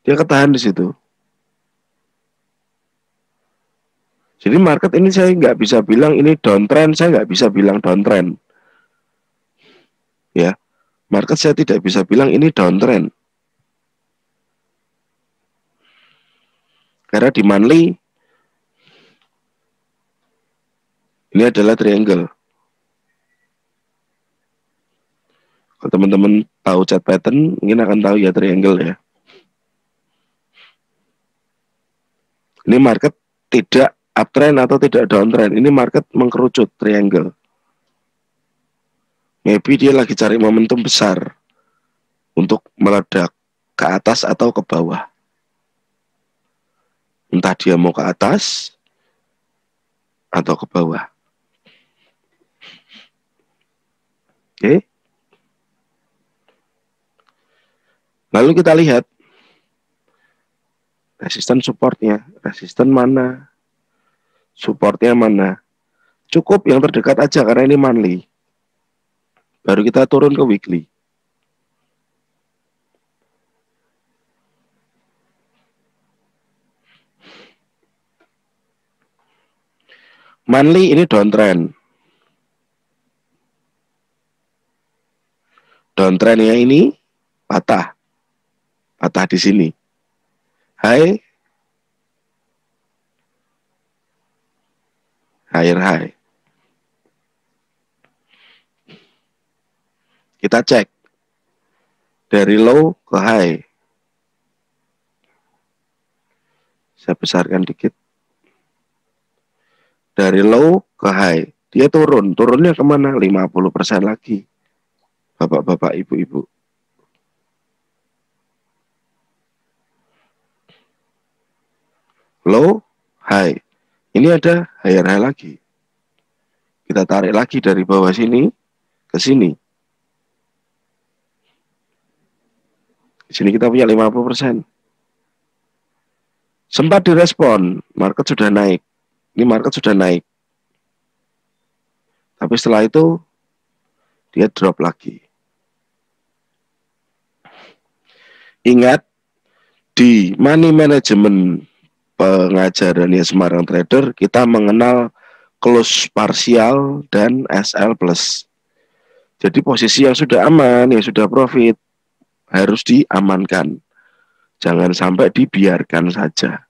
Dia ketahan di situ. Jadi market ini saya nggak bisa bilang ini downtrend, saya nggak bisa bilang downtrend. Ya, market saya tidak bisa bilang ini downtrend. Karena di monthly ini adalah triangle. Kalau teman-teman tahu chart pattern, mungkin akan tahu ya triangle ya. Ini market tidak uptrend atau tidak downtrend. Ini market mengkerucut triangle. Maybe dia lagi cari momentum besar untuk meledak ke atas atau ke bawah. Entah dia mau ke atas atau ke bawah. Oke. Lalu kita lihat resisten supportnya. Resisten mana? Supportnya mana? Cukup yang terdekat aja karena ini monthly. Baru kita turun ke weekly. Monthly ini downtrend. Downtrendnya ini patah. Patah di sini. High higher high. Kita cek dari low ke high. Saya besarkan dikit. Dari low ke high, dia turun. Turunnya kemana? 50% lagi. Bapak-bapak, ibu-ibu. Low, high. Ini ada higher high lagi. Kita tarik lagi dari bawah sini ke sini. Di sini kita punya 50%. Sempat direspon, market sudah naik. Ini market sudah naik. Tapi setelah itu dia drop lagi. Ingat, di money management pengajarannya Semarang Trader, kita mengenal close parsial dan SL plus. Jadi posisi yang sudah aman, yang sudah profit, harus diamankan. Jangan sampai dibiarkan saja.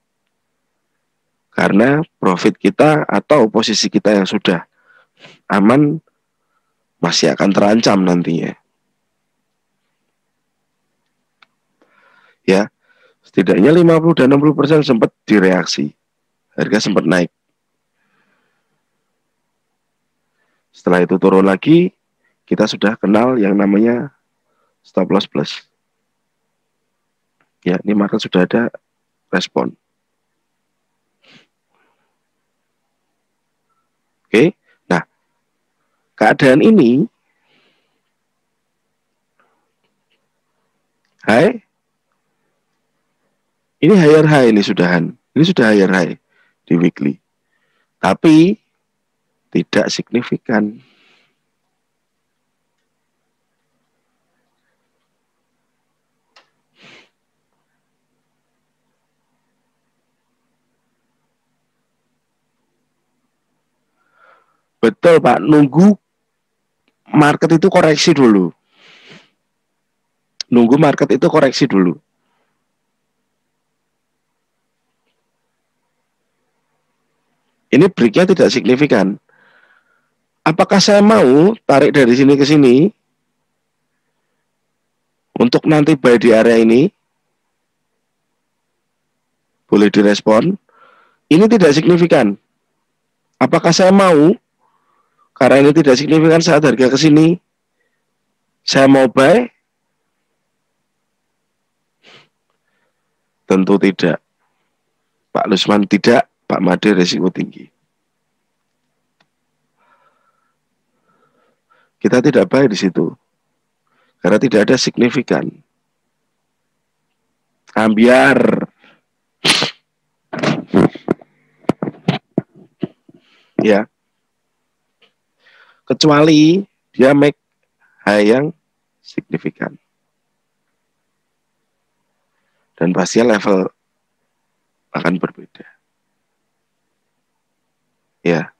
Karena profit kita atau posisi kita yang sudah aman masih akan terancam nantinya. Ya, setidaknya 50 dan 60% sempat direaksi. Harga sempat naik. Setelah itu turun lagi, kita sudah kenal yang namanya stop loss plus. Ya, ini market sudah ada respon. Oke, nah keadaan ini, high, ini higher high ini sudahan. Ini sudah higher high di weekly. Tapi tidak signifikan. Betul Pak, nunggu market itu koreksi dulu. Nunggu market itu koreksi dulu. Ini breaknya tidak signifikan. Apakah saya mau tarik dari sini ke sini untuk nanti buy di area ini? Boleh direspon. Ini tidak signifikan. Apakah saya mau, karena ini tidak signifikan saat harga ke sini, saya mau buy? Tentu tidak. Pak Lusman tidak, Pak Made risiko tinggi. Kita tidak buy di situ. Karena tidak ada signifikan. Ambiar. Ya. Kecuali dia make high yang signifikan. Dan pastinya level akan berbeda. Ya.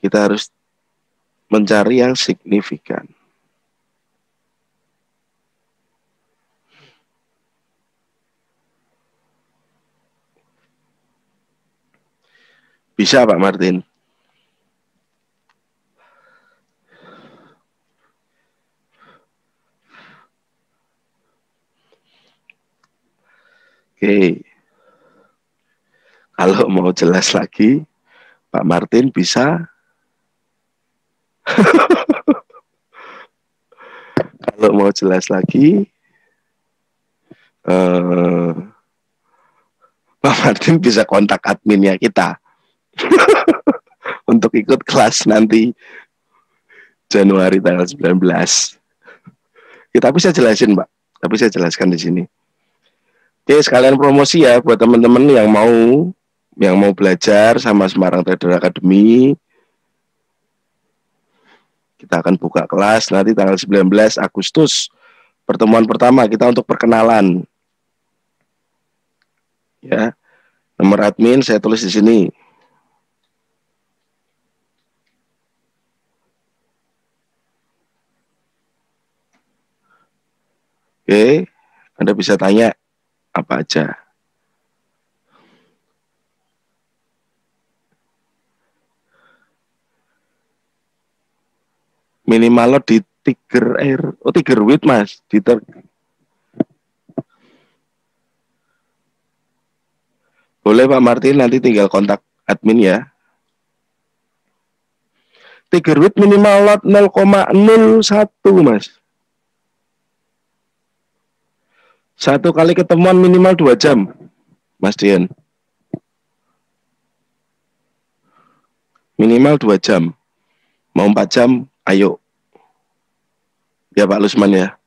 Kita harus mencari yang signifikan. Bisa Pak Martin. Oke. Kalau mau jelas lagi, Pak Martin bisa. Kalau mau jelas lagi, Pak Martin bisa kontak adminnya kita untuk ikut kelas nanti Januari tanggal 19. Kita bisa jelasin, Pak. Tapi saya jelaskan di sini. Oke, sekalian promosi ya buat teman-teman yang mau belajar sama Semarang Trader Academy. Kita akan buka kelas nanti tanggal 19 Agustus. Pertemuan pertama kita untuk perkenalan. Ya. Nomor admin saya tulis di sini. Oke, Anda bisa tanya apa aja. minimal lot di Tiger Air, Tiger Wheat mas, boleh Pak Martin, nanti tinggal kontak admin ya. Tiger Wheat minimal lot 0,01 mas. Satu kali ketemuan minimal 2 jam, Mas Dian. Minimal 2 jam. Mau 4 jam, ayo. Ya Pak Lusman ya.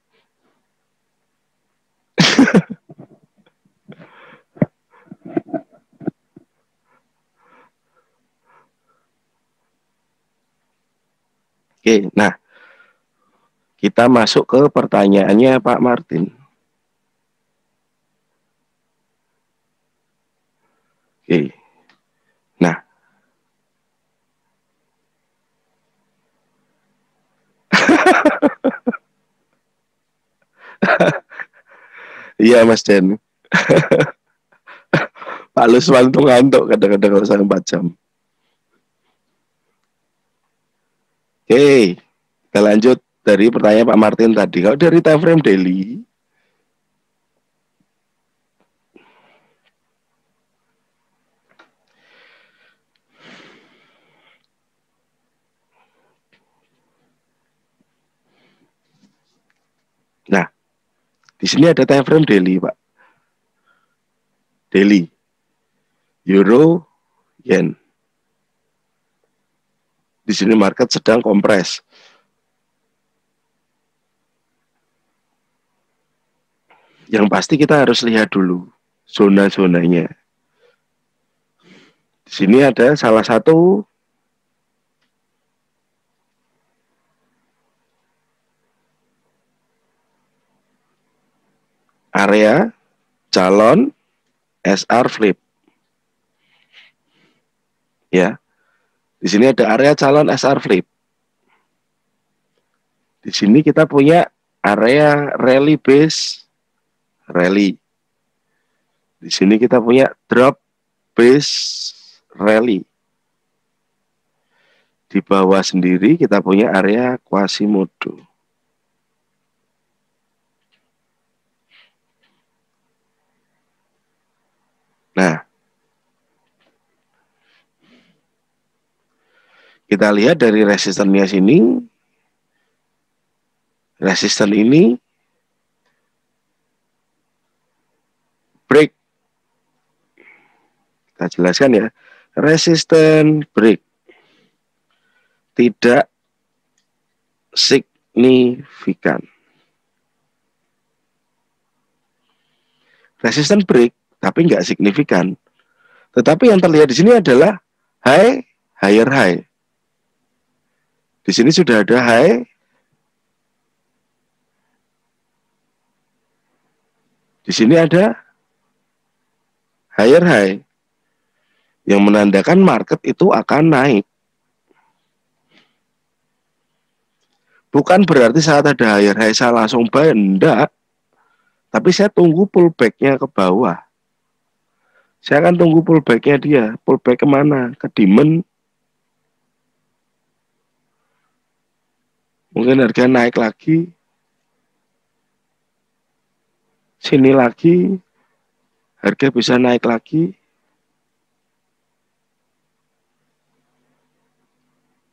Oke, nah kita masuk ke pertanyaannya Pak Martin. Oke, nah iya Mas Den. Pak Lusman tuh ngantuk kadang-kadang kalau saya 4 jam. Oke, kita lanjut dari pertanyaan Pak Martin tadi. Kalau dari time frame daily, nah di sini ada time frame daily Pak. Daily, euro, yen. Di sini market sedang kompres. Yang pasti kita harus lihat dulu zona-zonanya. Di sini ada salah satu area calon SR flip. Ya. Di sini ada area calon SR flip. Di sini kita punya area rally base rally. Di sini kita punya drop base rally. Di bawah sendiri kita punya area Quasimodo. Nah, kita lihat dari resistennya sini. Resisten ini break. Kita jelaskan ya. Resisten break. Tidak signifikan. Resisten break, tapi nggak signifikan. Tetapi yang terlihat di sini adalah high, higher high. Di sini sudah ada high. Di sini ada higher high. Yang menandakan market itu akan naik. Bukan berarti saat ada higher high saya langsung buy, enggak. Tapi saya tunggu pullback-nya ke bawah. Saya akan tunggu pullback-nya dia. Pullback kemana? Ke demand. Mungkin harga naik lagi. Sini lagi. Harga bisa naik lagi.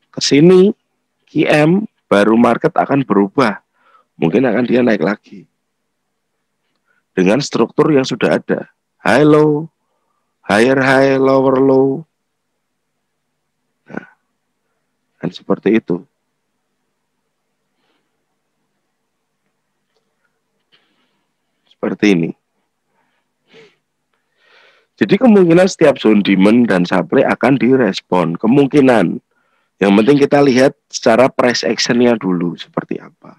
Ke sini, QM, baru market akan berubah. Mungkin akan dia naik lagi. Dengan struktur yang sudah ada. High low, higher high, lower low. Nah, kan seperti itu. Seperti ini. Jadi kemungkinan setiap zone demand dan supply akan direspon. Kemungkinan. Yang penting kita lihat secara price action-nya dulu seperti apa.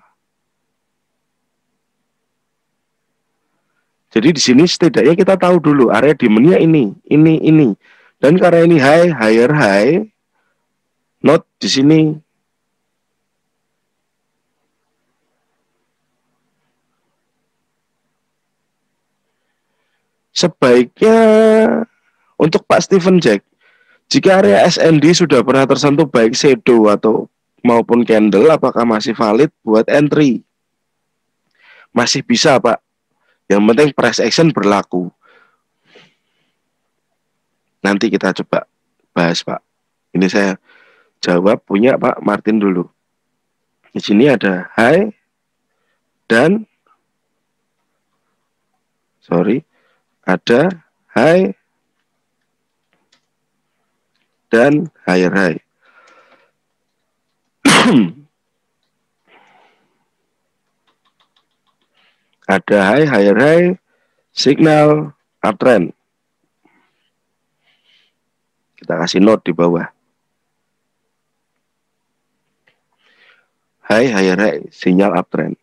Jadi di sini setidaknya kita tahu dulu area demand-nya ini. Dan karena ini high, higher high, not di sini. Sebaiknya untuk Pak Steven Jack, jika area SND sudah pernah tersentuh baik shadow atau maupun candle apakah masih valid buat entry? Masih bisa, Pak. Yang penting price action berlaku. Nanti kita coba bahas, Pak. Ini saya jawab punya Pak Martin dulu. Di sini ada high dan ada high dan higher high. Ada high, higher high, signal uptrend. Kita kasih note di bawah. High, higher high, sinyal uptrend.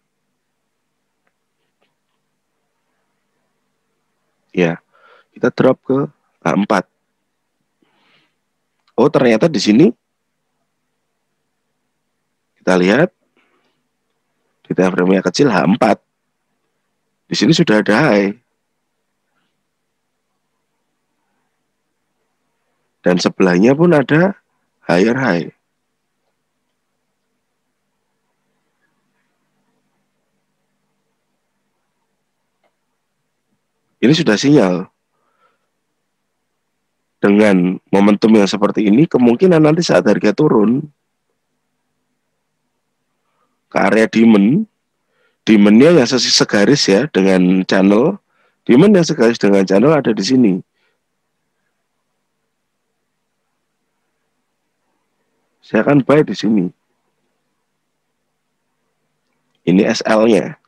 Ya, kita drop ke H4. Oh, ternyata di sini kita lihat di time frame-nya kecil H4. Di sini sudah ada high. Dan sebelahnya pun ada higher high. Ini sudah sinyal. Dengan momentum yang seperti ini, kemungkinan nanti saat harga turun ke area demand-nya yang segaris ya dengan channel, demand yang segaris dengan channel ada di sini. Saya akan buy di sini. Ini SL-nya.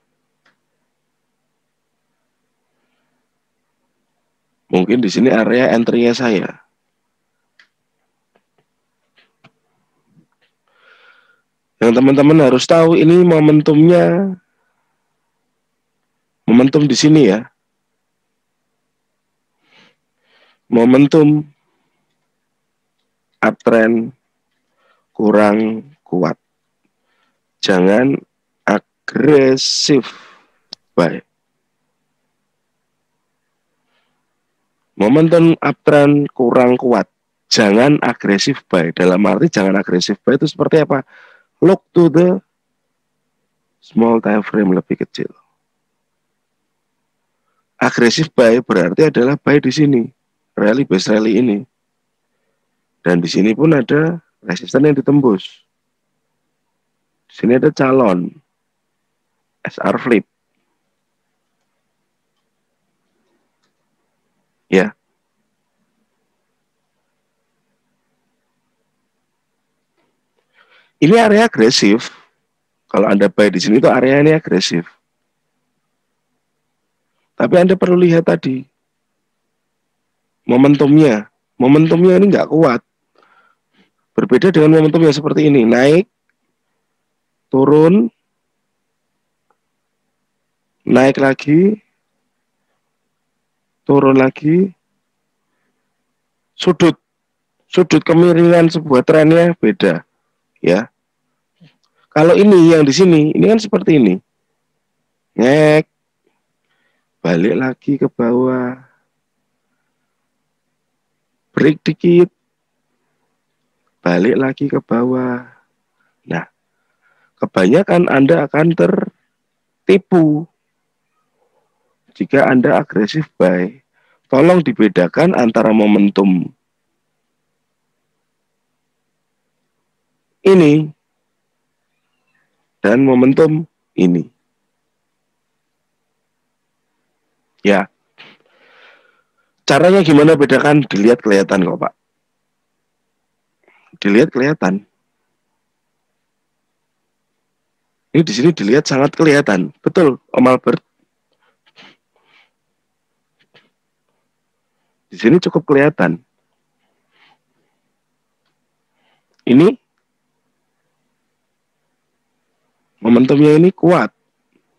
Mungkin di sini area entry-nya saya. Yang teman-teman harus tahu ini momentumnya, momentum di sini ya. Momentum uptrend kurang kuat. Jangan agresif buy. Momentum uptrend kurang kuat. Jangan agresif buy. Dalam arti jangan agresif buy itu seperti apa? Look to the small time frame lebih kecil. Agresif buy berarti adalah buy di sini. Rally base rally ini. Dan di sini pun ada resisten yang ditembus. Di sini ada calon SR flip. Ya. Ini area agresif. Kalau Anda buy di sini itu area ini agresif. Tapi Anda perlu lihat tadi momentumnya. Momentumnya ini nggak kuat. Berbeda dengan momentum yang seperti ini. Naik, turun, naik lagi, turun lagi, sudut kemiringan sebuah trennya beda, ya. Kalau ini yang di sini, ini kan seperti ini, ngek, balik lagi ke bawah, break dikit, balik lagi ke bawah. Nah, kebanyakan Anda akan tertipu jika Anda agresif buy. Tolong dibedakan antara momentum ini dan momentum ini. Ya. Caranya gimana bedakan? Dilihat kelihatan kok, Pak. Dilihat kelihatan. Ini di sini dilihat sangat kelihatan. Betul, Om Albert. Di sini cukup kelihatan. Ini momentumnya ini kuat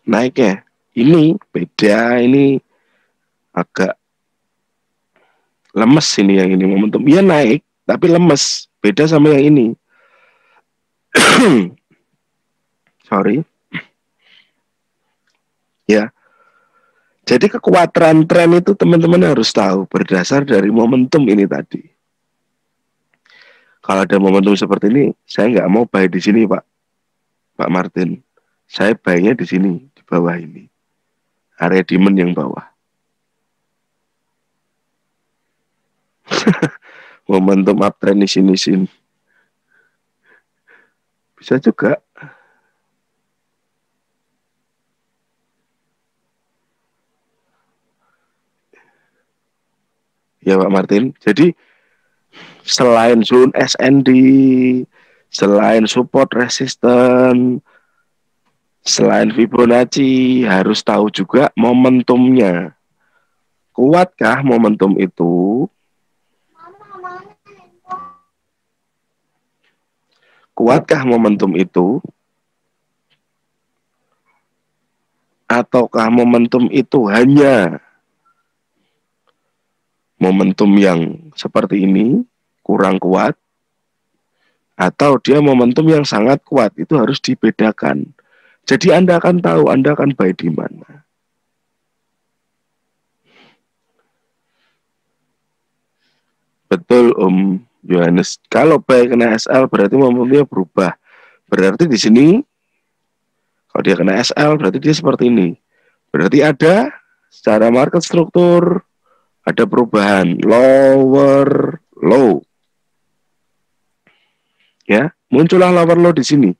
naiknya. Ini beda, ini agak lemes ini yang ini momentum. Iya naik, tapi lemes. Beda sama yang ini. Sorry. Ya. Jadi kekuatan tren itu teman-teman harus tahu berdasar dari momentum ini tadi. Kalau ada momentum seperti ini, saya nggak mau buy di sini, Pak Martin. Saya buy-nya di sini, di bawah ini. Area demand yang bawah. Momentum uptrend di sini. Bisa juga. Ya Pak Martin. Jadi selain zone SND, selain support resisten, selain Fibonacci, harus tahu juga momentumnya. Kuatkah momentum itu? Kuatkah momentum itu? Ataukah momentum itu hanya momentum yang seperti ini, kurang kuat, atau dia momentum yang sangat kuat? Itu harus dibedakan. Jadi Anda akan tahu, Anda akan buy di mana. Betul Om Yohanes. Kalau buy kena SL berarti momentumnya berubah. Berarti di sini kalau dia kena SL berarti dia seperti ini. Berarti ada secara market struktur ada perubahan lower low. Ya, muncullah lower low di sini.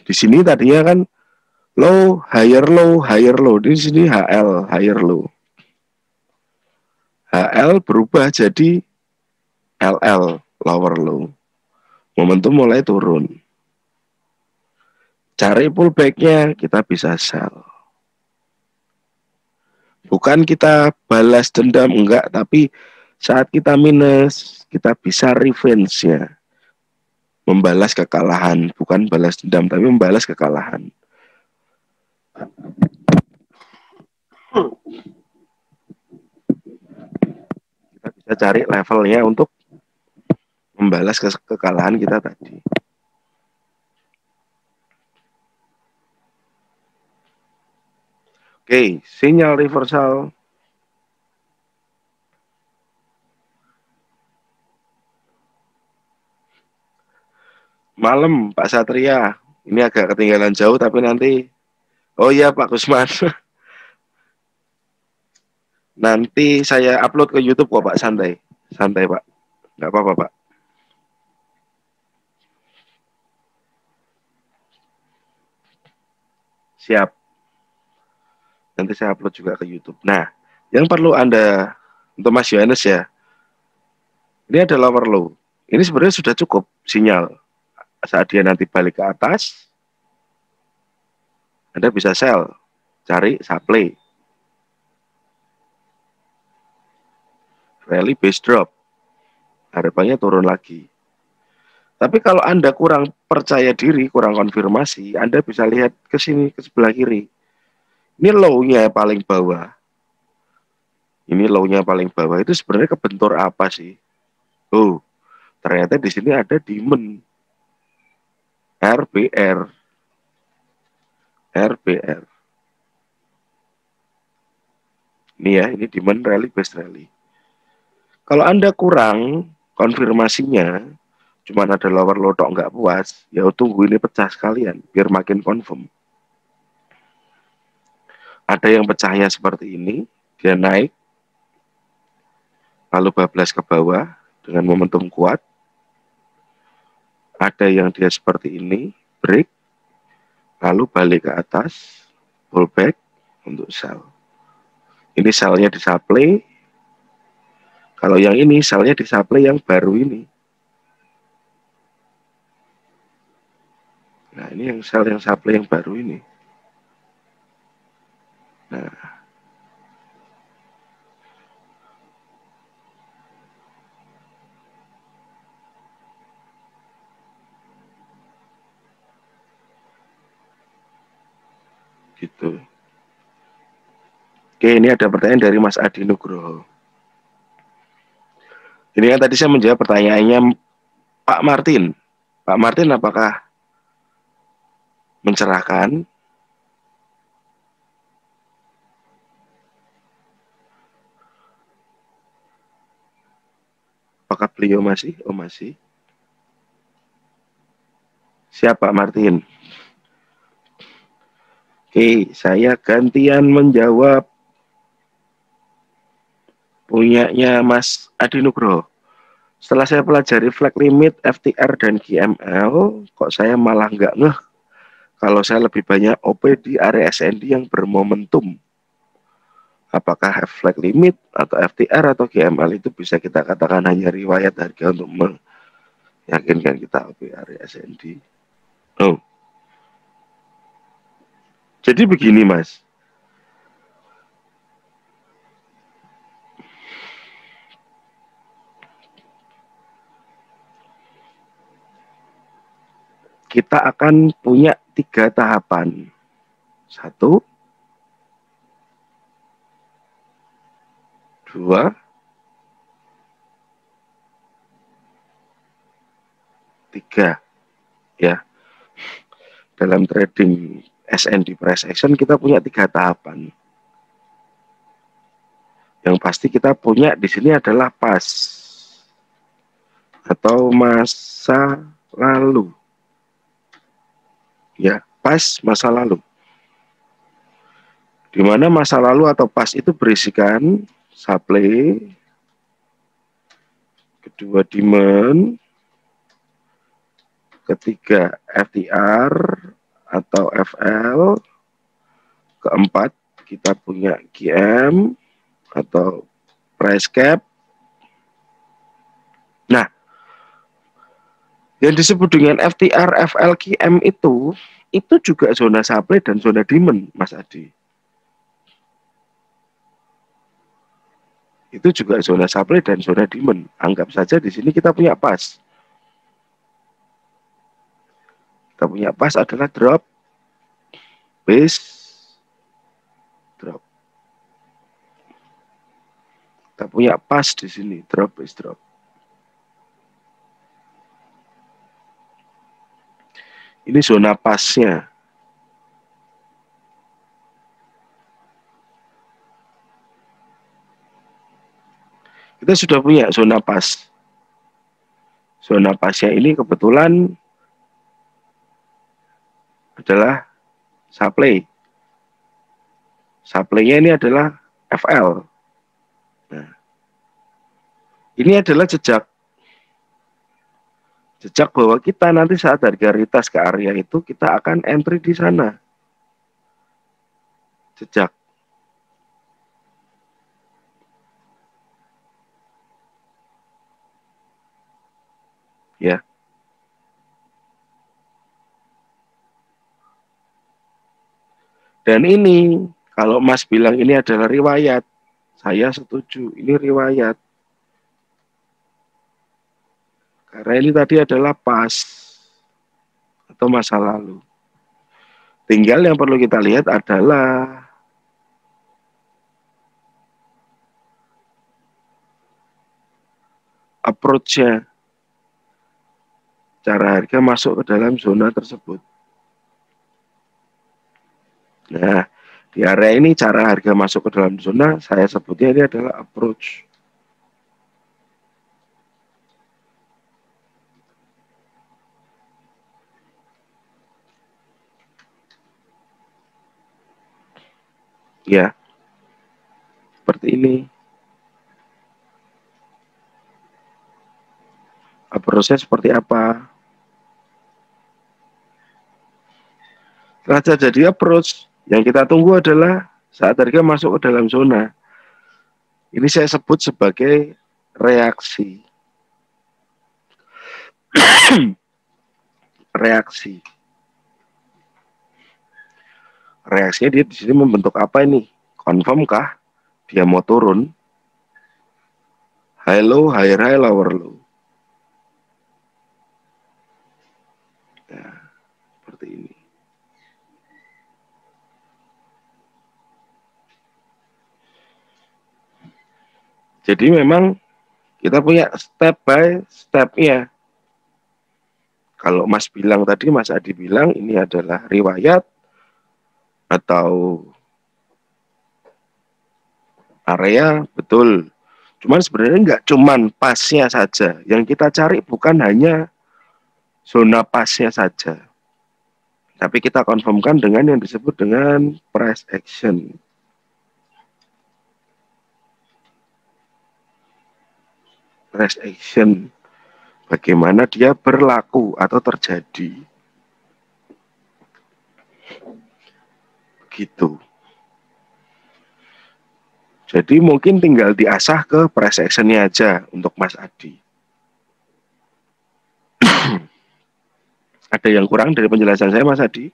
Di sini tadinya kan low, higher low, higher low. Di sini HL, higher low. HL berubah jadi LL, lower low. Momentum mulai turun. Cari pullback-nya, kita bisa sell. Bukan kita balas dendam, enggak. Tapi saat kita minus, kita bisa revenge-nya. Membalas kekalahan. Bukan balas dendam, tapi membalas kekalahan. Kita bisa cari levelnya untuk membalas kekalahan kita tadi. Oke, sinyal reversal. Malam Pak Satria. Ini agak ketinggalan jauh tapi nanti. Oh iya Pak Kusman. Nanti saya upload ke YouTube kok Pak, santai. Santai Pak. Nggak apa-apa Pak. Siap. Nanti saya upload juga ke YouTube. Nah, yang perlu Anda untuk Mas Yohanes ya. Ini ada lower low. Ini sebenarnya sudah cukup sinyal. Saat dia nanti balik ke atas, Anda bisa sell. Cari supply. Rally base drop. Harapannya turun lagi. Tapi kalau Anda kurang percaya diri, kurang konfirmasi, Anda bisa lihat ke sini, ke sebelah kiri. Ini low-nya paling bawah. Ini low-nya paling bawah. Itu sebenarnya kebentur apa sih? Oh, ternyata di sini ada demand. RBR. RBR. Ini ya, ini demand rally base rally. Kalau Anda kurang konfirmasinya, cuma ada lower low tok nggak puas, ya tunggu ini pecah sekalian, biar makin confirm. Ada yang pecahnya seperti ini, dia naik, lalu bablas ke bawah dengan momentum kuat. Ada yang dia seperti ini, break, lalu balik ke atas, pullback untuk sell. Ini sellnya di supply. Kalau yang ini sellnya di supply yang baru ini. Nah ini yang sell yang supply yang baru ini. Nah gitu. Oke, ini ada pertanyaan dari Mas Adi Nugroho. Ini kan tadi saya menjawab pertanyaannya Pak Martin. Pak Martin apakah mencerahkan? beliau masih? Oh masih. Siapa Martin? Oke, saya gantian menjawab punyanya Mas Adi Nugroho. Setelah saya pelajari flag limit, FTR, dan GML, kok saya malah nggak ngeh kalau saya lebih banyak OP di area SND yang bermomentum. Apakah flag limit atau FTR atau GML itu bisa kita katakan hanya riwayat harga untuk meyakinkan kita OP area SND? Oh, jadi begini Mas. Kita akan punya 3 tahapan. 1, 2, 3. Ya, dalam trading SND price action kita punya 3 tahapan. Yang pasti kita punya di sini adalah pas atau masa lalu. Ya, pas masa lalu. Di mana masa lalu atau pas itu berisikan supply, kedua demand, ketiga FTR atau FL, keempat kita punya GM atau price cap. Nah, yang disebut dengan FTR, FL, GM itu juga zona supply dan zona demand, Mas Adi. Itu juga zona supply dan zona demand. Anggap saja di sini kita punya pas. Kita punya pas adalah drop, base, drop. Kita punya pas di sini, drop, base, drop. Ini zona pasnya. Kita sudah punya zona pas. Zona pasnya ini kebetulan adalah supply. Supply-nya ini adalah FL. Nah, ini adalah jejak bahwa kita nanti saat harga retest ke area itu kita akan entry di sana. Jejak. Ya. Dan ini kalau Mas bilang ini adalah riwayat, saya setuju, ini riwayat. Karena ini tadi adalah pas atau masa lalu. Tinggal yang perlu kita lihat adalah approach-nya. Cara harga masuk ke dalam zona tersebut. Nah, di area ini cara harga masuk ke dalam zona, saya sebutnya ini adalah approach. Ya, seperti ini. Approach-nya seperti apa? Setelah jadi approach, yang kita tunggu adalah saat harga masuk ke dalam zona. Ini saya sebut sebagai reaksi. Reaksi. Reaksinya dia di sini membentuk apa ini? Confirm kah? Dia mau turun? High low, higher high, lower low. Nah, seperti ini. Jadi memang kita punya step by step-nya. Kalau Mas bilang tadi, Mas Adi bilang ini adalah riwayat atau area, betul. Cuman sebenarnya nggak cuman pasnya saja. Yang kita cari bukan hanya zona pasnya saja. Tapi kita konfirmkan dengan yang disebut dengan price action. Price action. Bagaimana dia berlaku atau terjadi. Gitu. Jadi mungkin tinggal diasah ke price action-nya aja untuk Mas Adi. Ada yang kurang dari penjelasan saya, Mas Adi?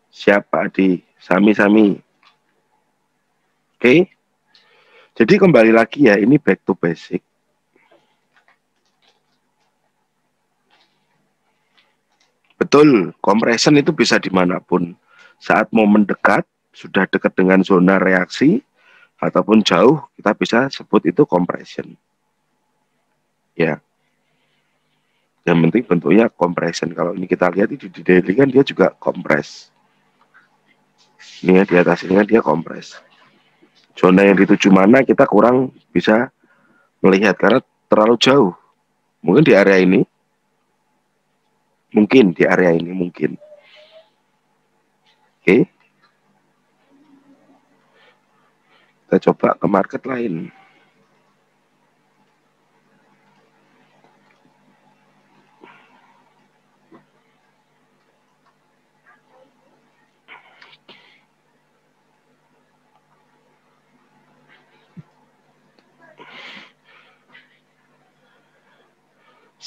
Siapa Adi? Sami-sami. Oke. Jadi kembali lagi ya, ini back to basic. Betul, compression itu bisa dimanapun. Saat momen dekat, sudah dekat dengan zona reaksi, ataupun jauh, kita bisa sebut itu compression. Ya, yang penting bentuknya compression. Kalau ini kita lihat di daily kan dia juga kompres. Ini ya, di atas ini kan dia kompres. Zona yang dituju mana kita kurang bisa melihat karena terlalu jauh. Mungkin di area ini, mungkin. Oke, kita coba ke market lain.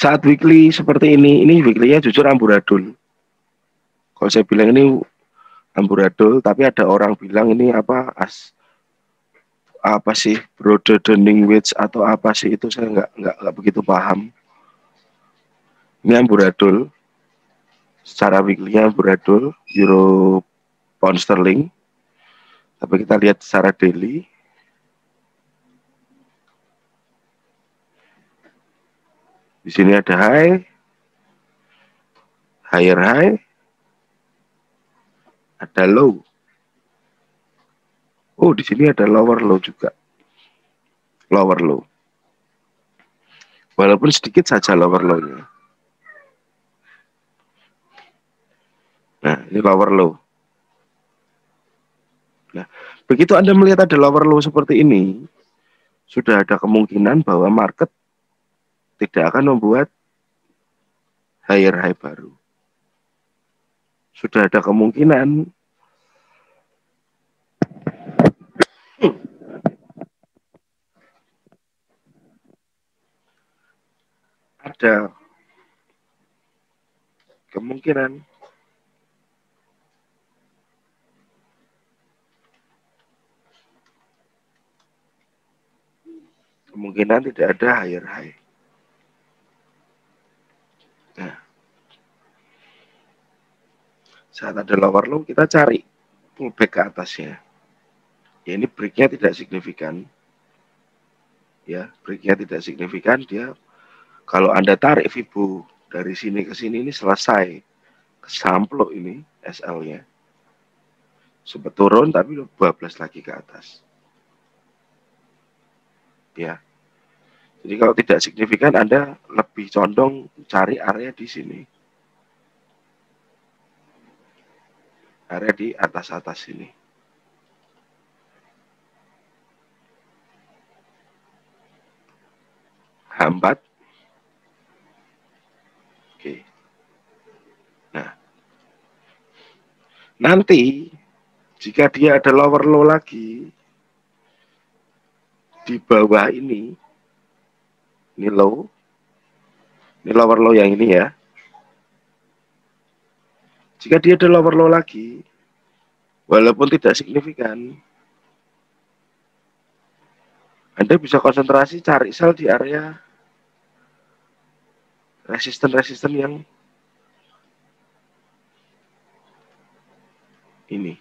Saat weekly seperti ini weekly-nya jujur amburadul. Kalau saya bilang ini amburadul, tapi ada orang bilang ini apa sih broadening wedge atau apa sih itu saya nggak begitu paham. Ini amburadul, secara weekly-nya amburadul, euro pound sterling. Tapi kita lihat secara daily. Di sini ada higher high, ada low. Oh, di sini ada lower low juga. Lower low. Walaupun sedikit saja lower low-nya. Nah, ini lower low. Nah, begitu Anda melihat ada lower low seperti ini, sudah ada kemungkinan bahwa market tidak akan membuat higher high baru. Sudah ada kemungkinan ada kemungkinan tidak ada higher high. Nah, saat ada lower low kita cari pullback ke atasnya. Ya, ini breaknya tidak signifikan. Ya, breaknya tidak signifikan. Dia kalau Anda tarik Fibo dari sini ke sini ini selesai. Kesamplok ini SL-nya. Sempat turun tapi bablas lagi ke atas. Ya. Jadi kalau tidak signifikan Anda lebih condong cari area di sini. Area di atas-atas sini. H4. Oke. Nah, nanti jika dia ada lower low lagi di bawah ini low, ini lower low yang ini ya. Jika dia ada lower low lagi, walaupun tidak signifikan, Anda bisa konsentrasi cari sell di area resisten-resisten yang ini.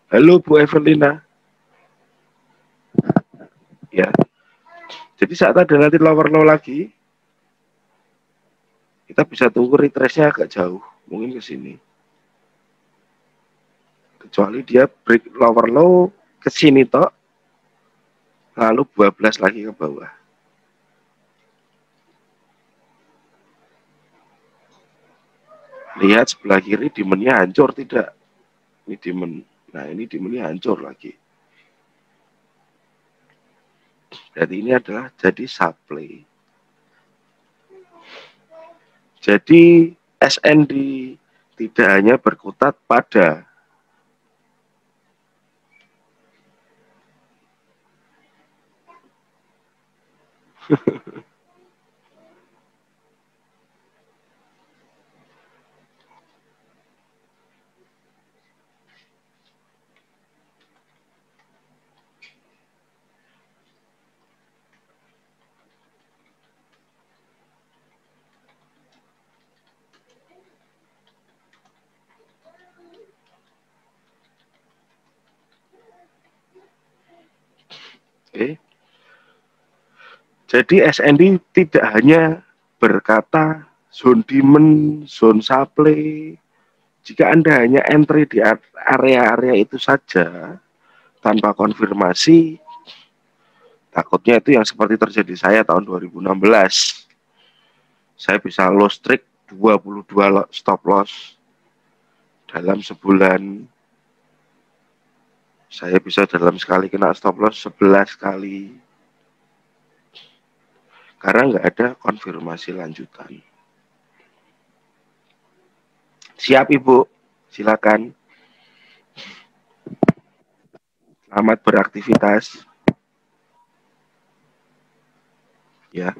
Halo Bu Evelina. Ya. Jadi saat ada nanti lower low lagi, kita bisa tunggu retrace-nya agak jauh, mungkin ke sini. Kecuali dia break lower low ke sini toh, lalu 12 lagi ke bawah. Lihat sebelah kiri demand-nya hancur tidak? Ini demand. Nah, ini demand-nya hancur lagi. Jadi ini adalah jadi supply. Jadi SND tidak hanya berkutat pada Jadi SND tidak hanya berkata zone demand, zone supply. Jika Anda hanya entry di area-area itu saja tanpa konfirmasi, takutnya itu yang seperti terjadi saya tahun 2016. Saya bisa loss streak 22 stop loss dalam sebulan. Saya bisa dalam sekali kena stop loss 11 kali. Karena nggak ada konfirmasi lanjutan. Siap Ibu, silakan. Selamat beraktivitas. Ya.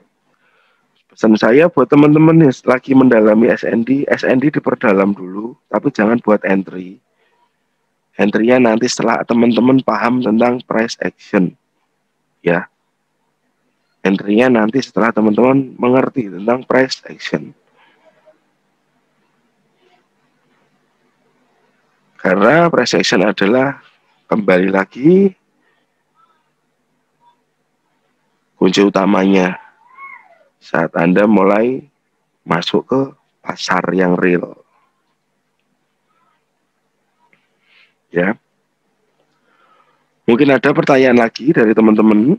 Pesan saya buat teman-teman yang lagi mendalami SND diperdalam dulu, tapi jangan buat entry. Entry-nya nanti setelah teman-teman paham tentang price action. Ya. Entry-nya nanti setelah teman-teman mengerti tentang price action. Karena price action adalah kembali lagi kunci utamanya saat Anda mulai masuk ke pasar yang real. Ya. Mungkin ada pertanyaan lagi dari teman-teman.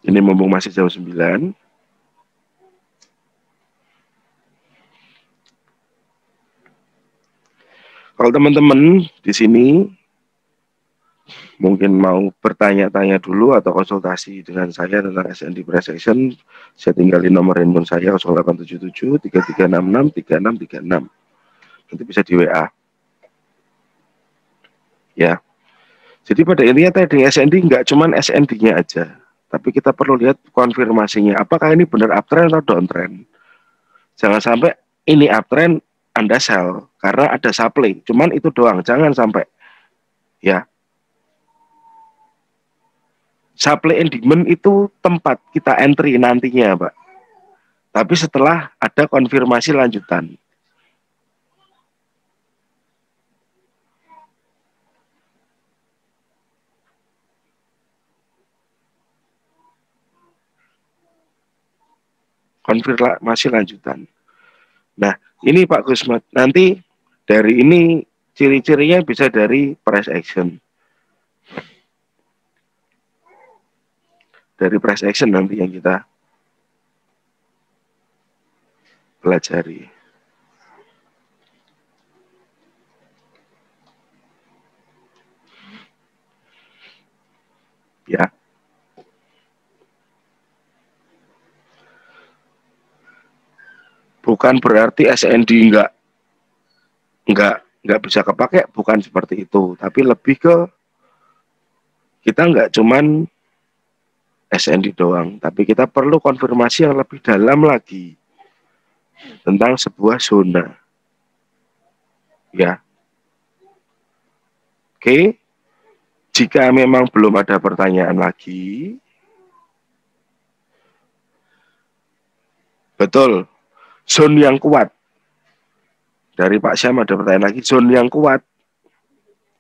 Ini mumpung masih jam 9. Kalau teman-teman di sini mungkin mau bertanya-tanya dulu atau konsultasi dengan saya tentang SND Price Action, saya tinggalin nomor handphone saya 0877 3366 3636. Nanti bisa di WA. Ya. Jadi pada intinya trading SND nggak cuman SND-nya aja, tapi kita perlu lihat konfirmasinya. Apakah ini benar uptrend atau downtrend? Jangan sampai ini uptrend Anda sell karena ada supply. Cuman itu doang, jangan sampai. Ya. Supply and demand itu tempat kita entry nantinya, Pak. Tapi setelah ada konfirmasi lanjutan. Konfirmasi lanjutan. Nah, ini Pak Gusmat, nanti dari ini ciri-cirinya bisa dari price action. Dari price action nanti yang kita pelajari. Ya. Bukan berarti SND nggak bisa kepake, bukan seperti itu, tapi lebih ke kita nggak cuman SND doang, tapi kita perlu konfirmasi yang lebih dalam lagi tentang sebuah zona. Ya. Oke. Jika memang belum ada pertanyaan lagi, betul, zone yang kuat. Dari Pak Syam ada pertanyaan lagi, zone yang kuat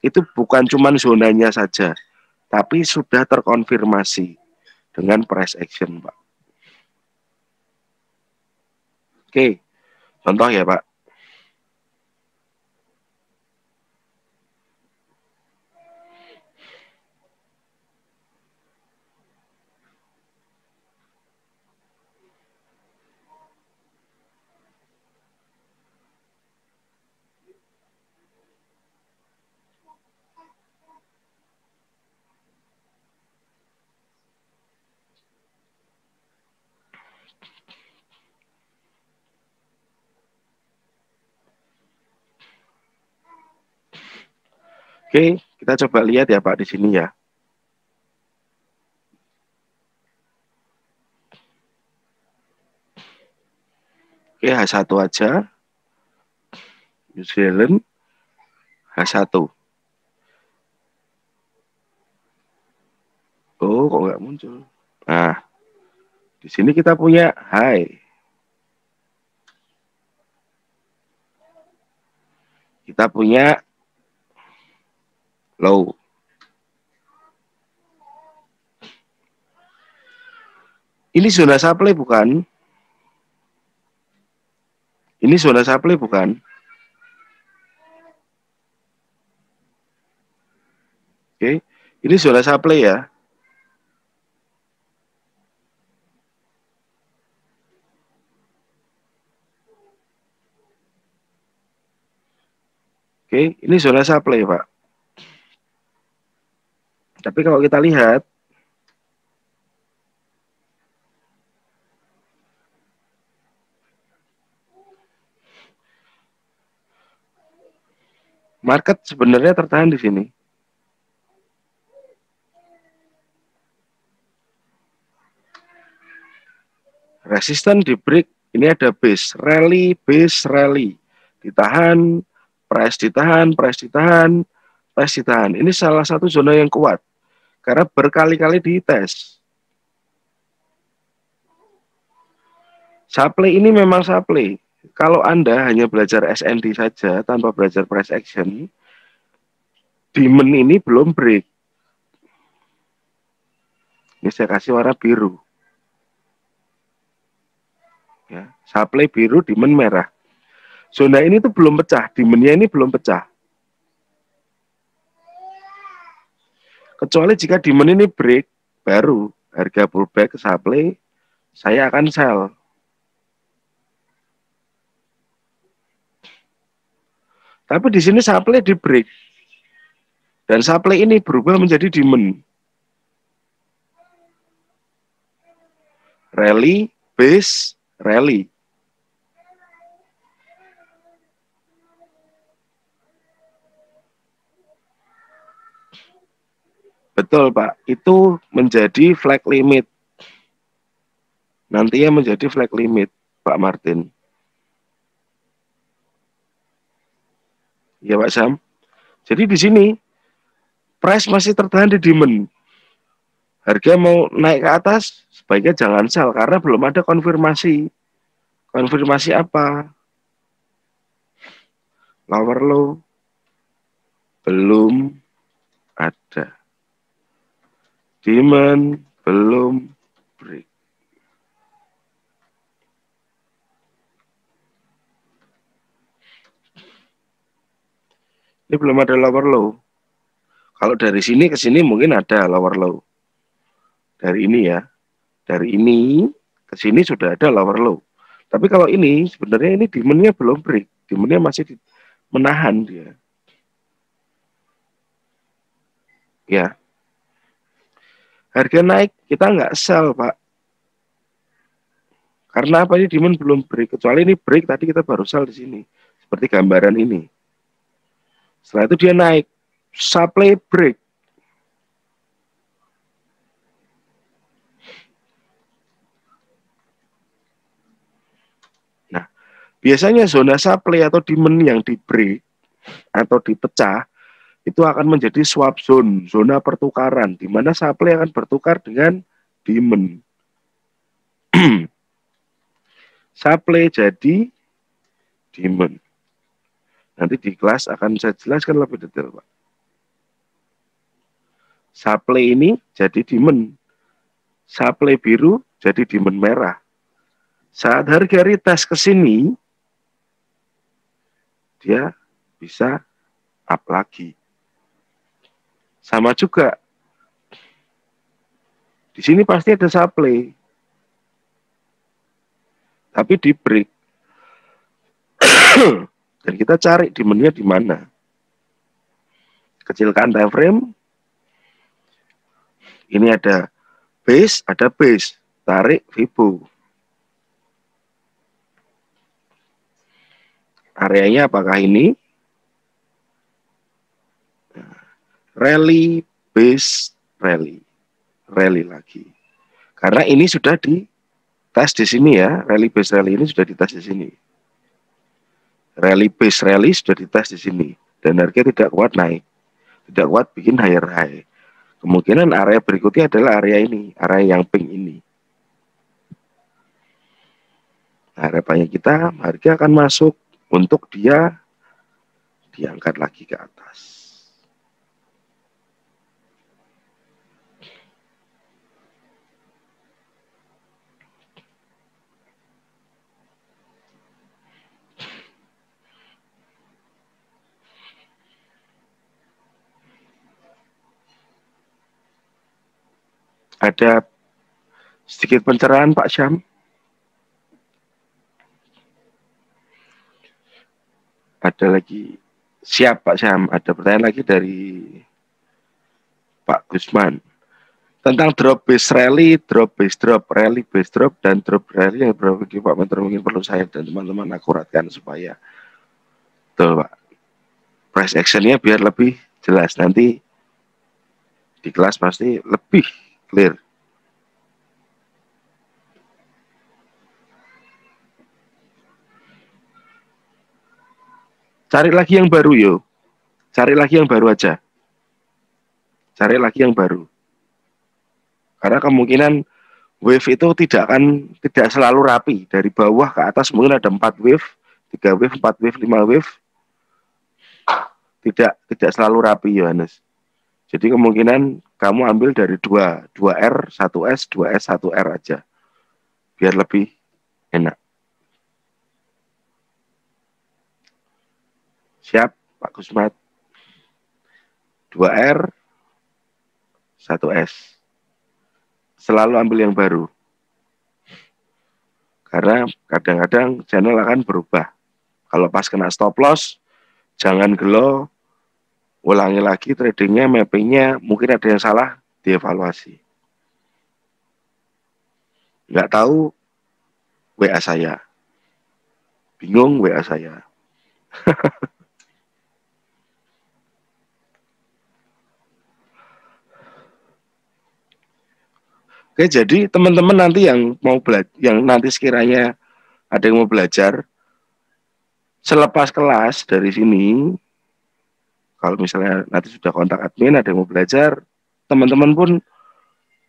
itu bukan cuma zonanya saja, tapi sudah terkonfirmasi dengan price action, Pak. Oke, contoh ya, Pak. Oke, kita coba lihat ya, Pak, di sini ya. Oke, H1 aja. New Zealand H1. Oh, kok nggak muncul? Nah, di sini kita punya high. Kita punya low. Ini zona supply bukan? Ini zona supply bukan? Oke, ini zona supply ya. Oke, ini zona supply, Pak. Tapi kalau kita lihat, market sebenarnya tertahan di sini. Resisten di break, ini ada base rally, ditahan, price ditahan, price ditahan, price ditahan. Ini salah satu zona yang kuat karena berkali-kali dites. Supply ini memang supply. Kalau Anda hanya belajar SND saja tanpa belajar price action, demand ini belum break. Ini saya kasih warna biru. Ya, supply biru, demand merah. Zona ini tuh belum pecah, demand-nya ini belum pecah. Kecuali jika demand ini break, baru harga pullback ke supply, saya akan sell. Tapi di sini supply di break. Dan supply ini berubah menjadi demand. Rally, base, rally. Betul, Pak. Itu menjadi flag limit. Nantinya menjadi flag limit, Pak Martin. Ya, Pak Sam. Jadi di sini price masih tertahan di demand. Harga mau naik ke atas, sebaiknya jangan sell karena belum ada konfirmasi. Konfirmasi apa? Lower low belum ada. Demand belum break. Ini belum ada lower low. Kalau dari sini ke sini mungkin ada lower low. Dari ini ya. Dari ini ke sini sudah ada lower low. Tapi kalau ini sebenarnya ini demand-nya belum break. Demand-nya masih menahan dia. Ya. Harga naik kita nggak sell, Pak. Karena apa, ini demand belum break. Kecuali ini break tadi kita baru sell di sini. Seperti gambaran ini. Setelah itu dia naik. Supply break. Nah, biasanya zona supply atau demand yang di break atau dipecah itu akan menjadi swap zone, zona pertukaran, di mana supply akan bertukar dengan demand. Supply jadi demand. Nanti di kelas akan saya jelaskan lebih detail, Pak. Supply ini jadi demand. Supply biru jadi demand merah. Saat harga retest ke sini, dia bisa up lagi. Sama juga. Di sini pasti ada supply. Tapi di break. Dan kita cari demand-nya di mana. Kecilkan time frame. Ini ada base. Tarik Fibo. Areanya apakah ini? Rally, base, rally. Rally lagi. Karena ini sudah di tes di sini ya. Rally, base, rally ini sudah dites di sini. Rally, base, rally sudah dites di sini. Dan harga tidak kuat naik. Tidak kuat bikin higher high. Kemungkinan area berikutnya adalah area ini. Area yang pink ini. Harapannya kita harga akan masuk untuk dia diangkat lagi ke atas. Ada sedikit pencerahan Pak Syam. Ada lagi, siap Pak Syam, ada pertanyaan lagi dari Pak Gusman. Tentang drop base rally, drop base drop, rally base drop, dan drop rally yang berapa di Pak Menteri mungkin perlu saya dan teman-teman akuratkan supaya betul Pak. Price actionnya biar lebih jelas, nanti di kelas pasti lebih clear. Cari lagi yang baru yo. Cari lagi yang baru aja. Cari lagi yang baru. Karena kemungkinan wave itu tidak selalu rapi. Dari bawah ke atas mungkin ada 4 wave, 3 wave, 4 wave, 5 wave. Tidak selalu rapi Yohanes. Jadi kemungkinan kamu ambil dari 2R, 1S, 2S, 1R aja. Biar lebih enak. Siap Pak Gusmat. 2R, 1S. Selalu ambil yang baru. Karena kadang-kadang channel akan berubah. Kalau pas kena stop loss, jangan gelo, ulangi lagi tradingnya, mappingnya, mungkin ada yang salah, dievaluasi. Nggak tahu, WA saya. Bingung, WA saya. Oke, jadi teman-teman nanti yang mau belajar, yang nanti sekiranya ada yang mau belajar, selepas kelas dari sini, kalau misalnya nanti sudah kontak admin, ada yang mau belajar, teman-teman pun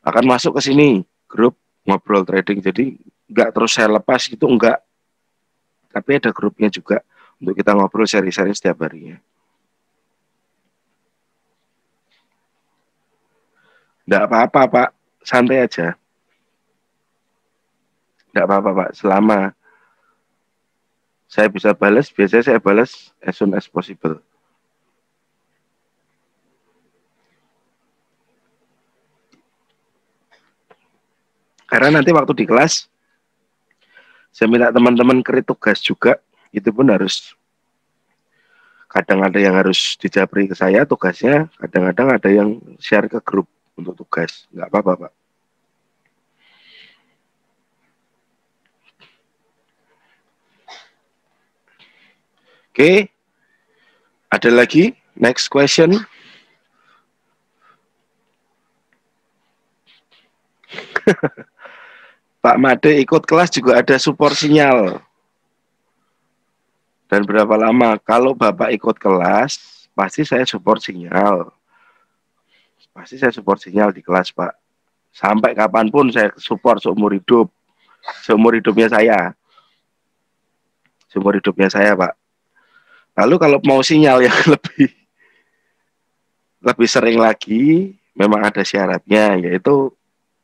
akan masuk ke sini, grup ngobrol trading. Jadi nggak terus saya lepas gitu, enggak. Tapi ada grupnya juga untuk kita ngobrol sharing-sharing setiap harinya. Nggak apa-apa Pak, santai aja. Nggak apa-apa Pak, selama saya bisa balas, biasanya saya balas as soon as possible. Karena nanti waktu di kelas, saya minta teman-teman create tugas juga, itu pun harus, kadang ada yang harus dijabri ke saya tugasnya, kadang-kadang ada yang share ke grup untuk tugas, nggak apa-apa Pak. Oke, ada lagi, next question. Pak Made ikut kelas juga ada support sinyal. Dan berapa lama? Kalau Bapak ikut kelas, pasti saya support sinyal. Pasti saya support sinyal di kelas, Pak. Sampai kapanpun saya support seumur hidup. Seumur hidupnya saya. Seumur hidupnya saya, Pak. Lalu kalau mau sinyal yang lebih sering lagi, memang ada syaratnya, yaitu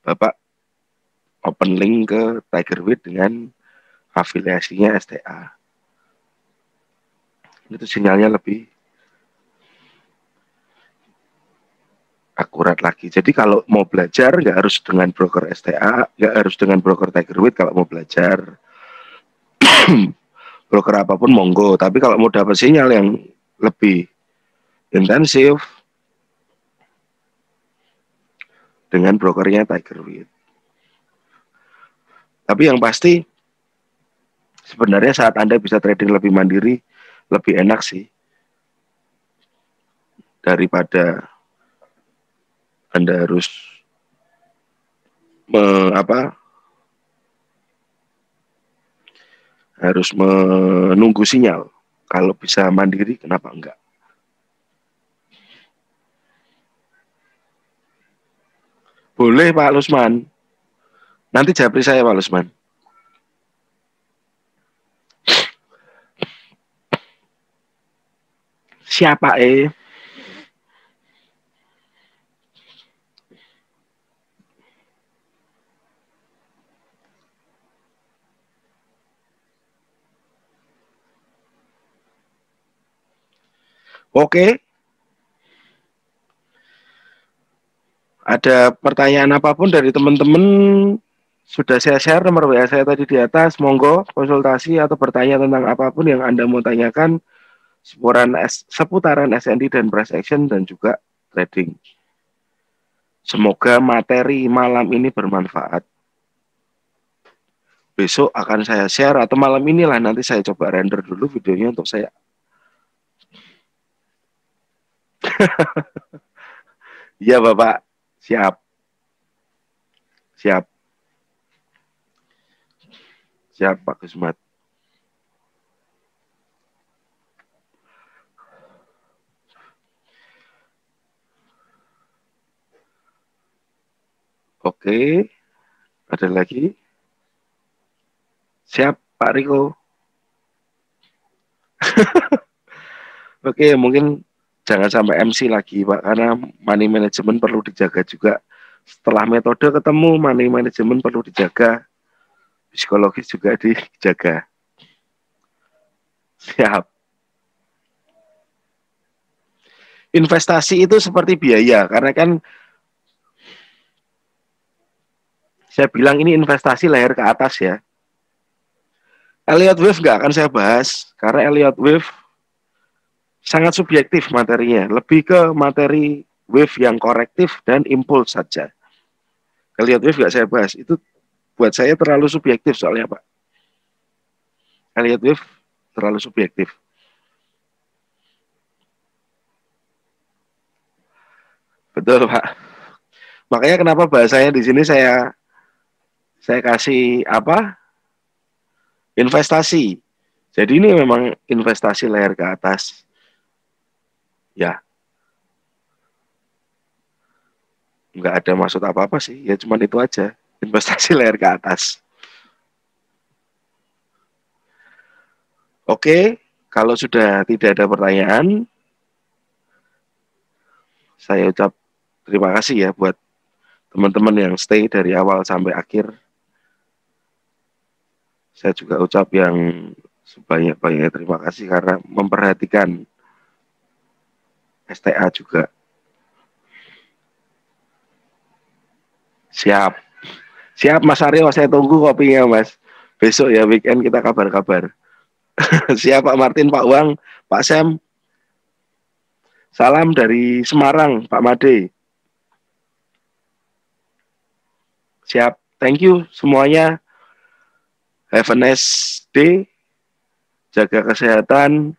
Bapak open link ke Tigerwith dengan afiliasinya STA. Itu sinyalnya lebih akurat lagi. Jadi kalau mau belajar nggak harus dengan broker STA, nggak harus dengan broker Tigerwith kalau mau belajar. Broker apapun monggo, tapi kalau mau dapat sinyal yang lebih intensif dengan brokernya Tigerwith. Tapi yang pasti sebenarnya saat Anda bisa trading lebih mandiri, lebih enak sih daripada Anda harus menunggu sinyal. Kalau bisa mandiri, kenapa enggak? Boleh Pak Lusman. Nanti japri saya Pak Lusman. Siapa Oke. Ada pertanyaan apapun dari teman-teman, sudah saya share nomor WA saya tadi di atas. Monggo konsultasi atau bertanya tentang apapun yang Anda mau tanyakan seputaran SND dan price action dan juga trading. Semoga materi malam ini bermanfaat. Besok akan saya share atau malam inilah nanti saya coba render dulu videonya untuk saya. Iya Bapak, siap. Siap. Siap Pak Gusmat. Oke, ada lagi? Siap Pak Riko. Oke, mungkin jangan sampai MC lagi Pak, karena money management perlu dijaga juga. Setelah metode ketemu, money management perlu dijaga, psikologis juga dijaga. Siap. Investasi itu seperti biaya, karena kan saya bilang ini investasi layar ke atas ya. Elliott Wave nggak akan saya bahas, karena Elliott Wave sangat subjektif materinya, lebih ke materi wave yang korektif dan impuls saja. Elliott Wave nggak saya bahas, itu buat saya terlalu subjektif soalnya Pak. Elliott Wave terlalu subjektif. Betul Pak. Makanya kenapa bahasanya di sini saya kasih apa? Investasi. Jadi ini memang investasi layar ke atas. Ya, nggak ada maksud apa-apa sih. Ya cuman itu aja. Investasi layar ke atas. Oke, kalau sudah tidak ada pertanyaan, saya ucap terima kasih ya buat teman-teman yang stay dari awal sampai akhir. Saya juga ucap yang sebanyak-banyaknya terima kasih karena memperhatikan STA juga. Siap. Siap Mas Aryo, saya tunggu kopinya Mas. Besok ya weekend kita kabar-kabar. Siap Pak Martin, Pak Wang, Pak Sam. Salam dari Semarang, Pak Made. Siap. Thank you semuanya. Have a nice day. Jaga kesehatan.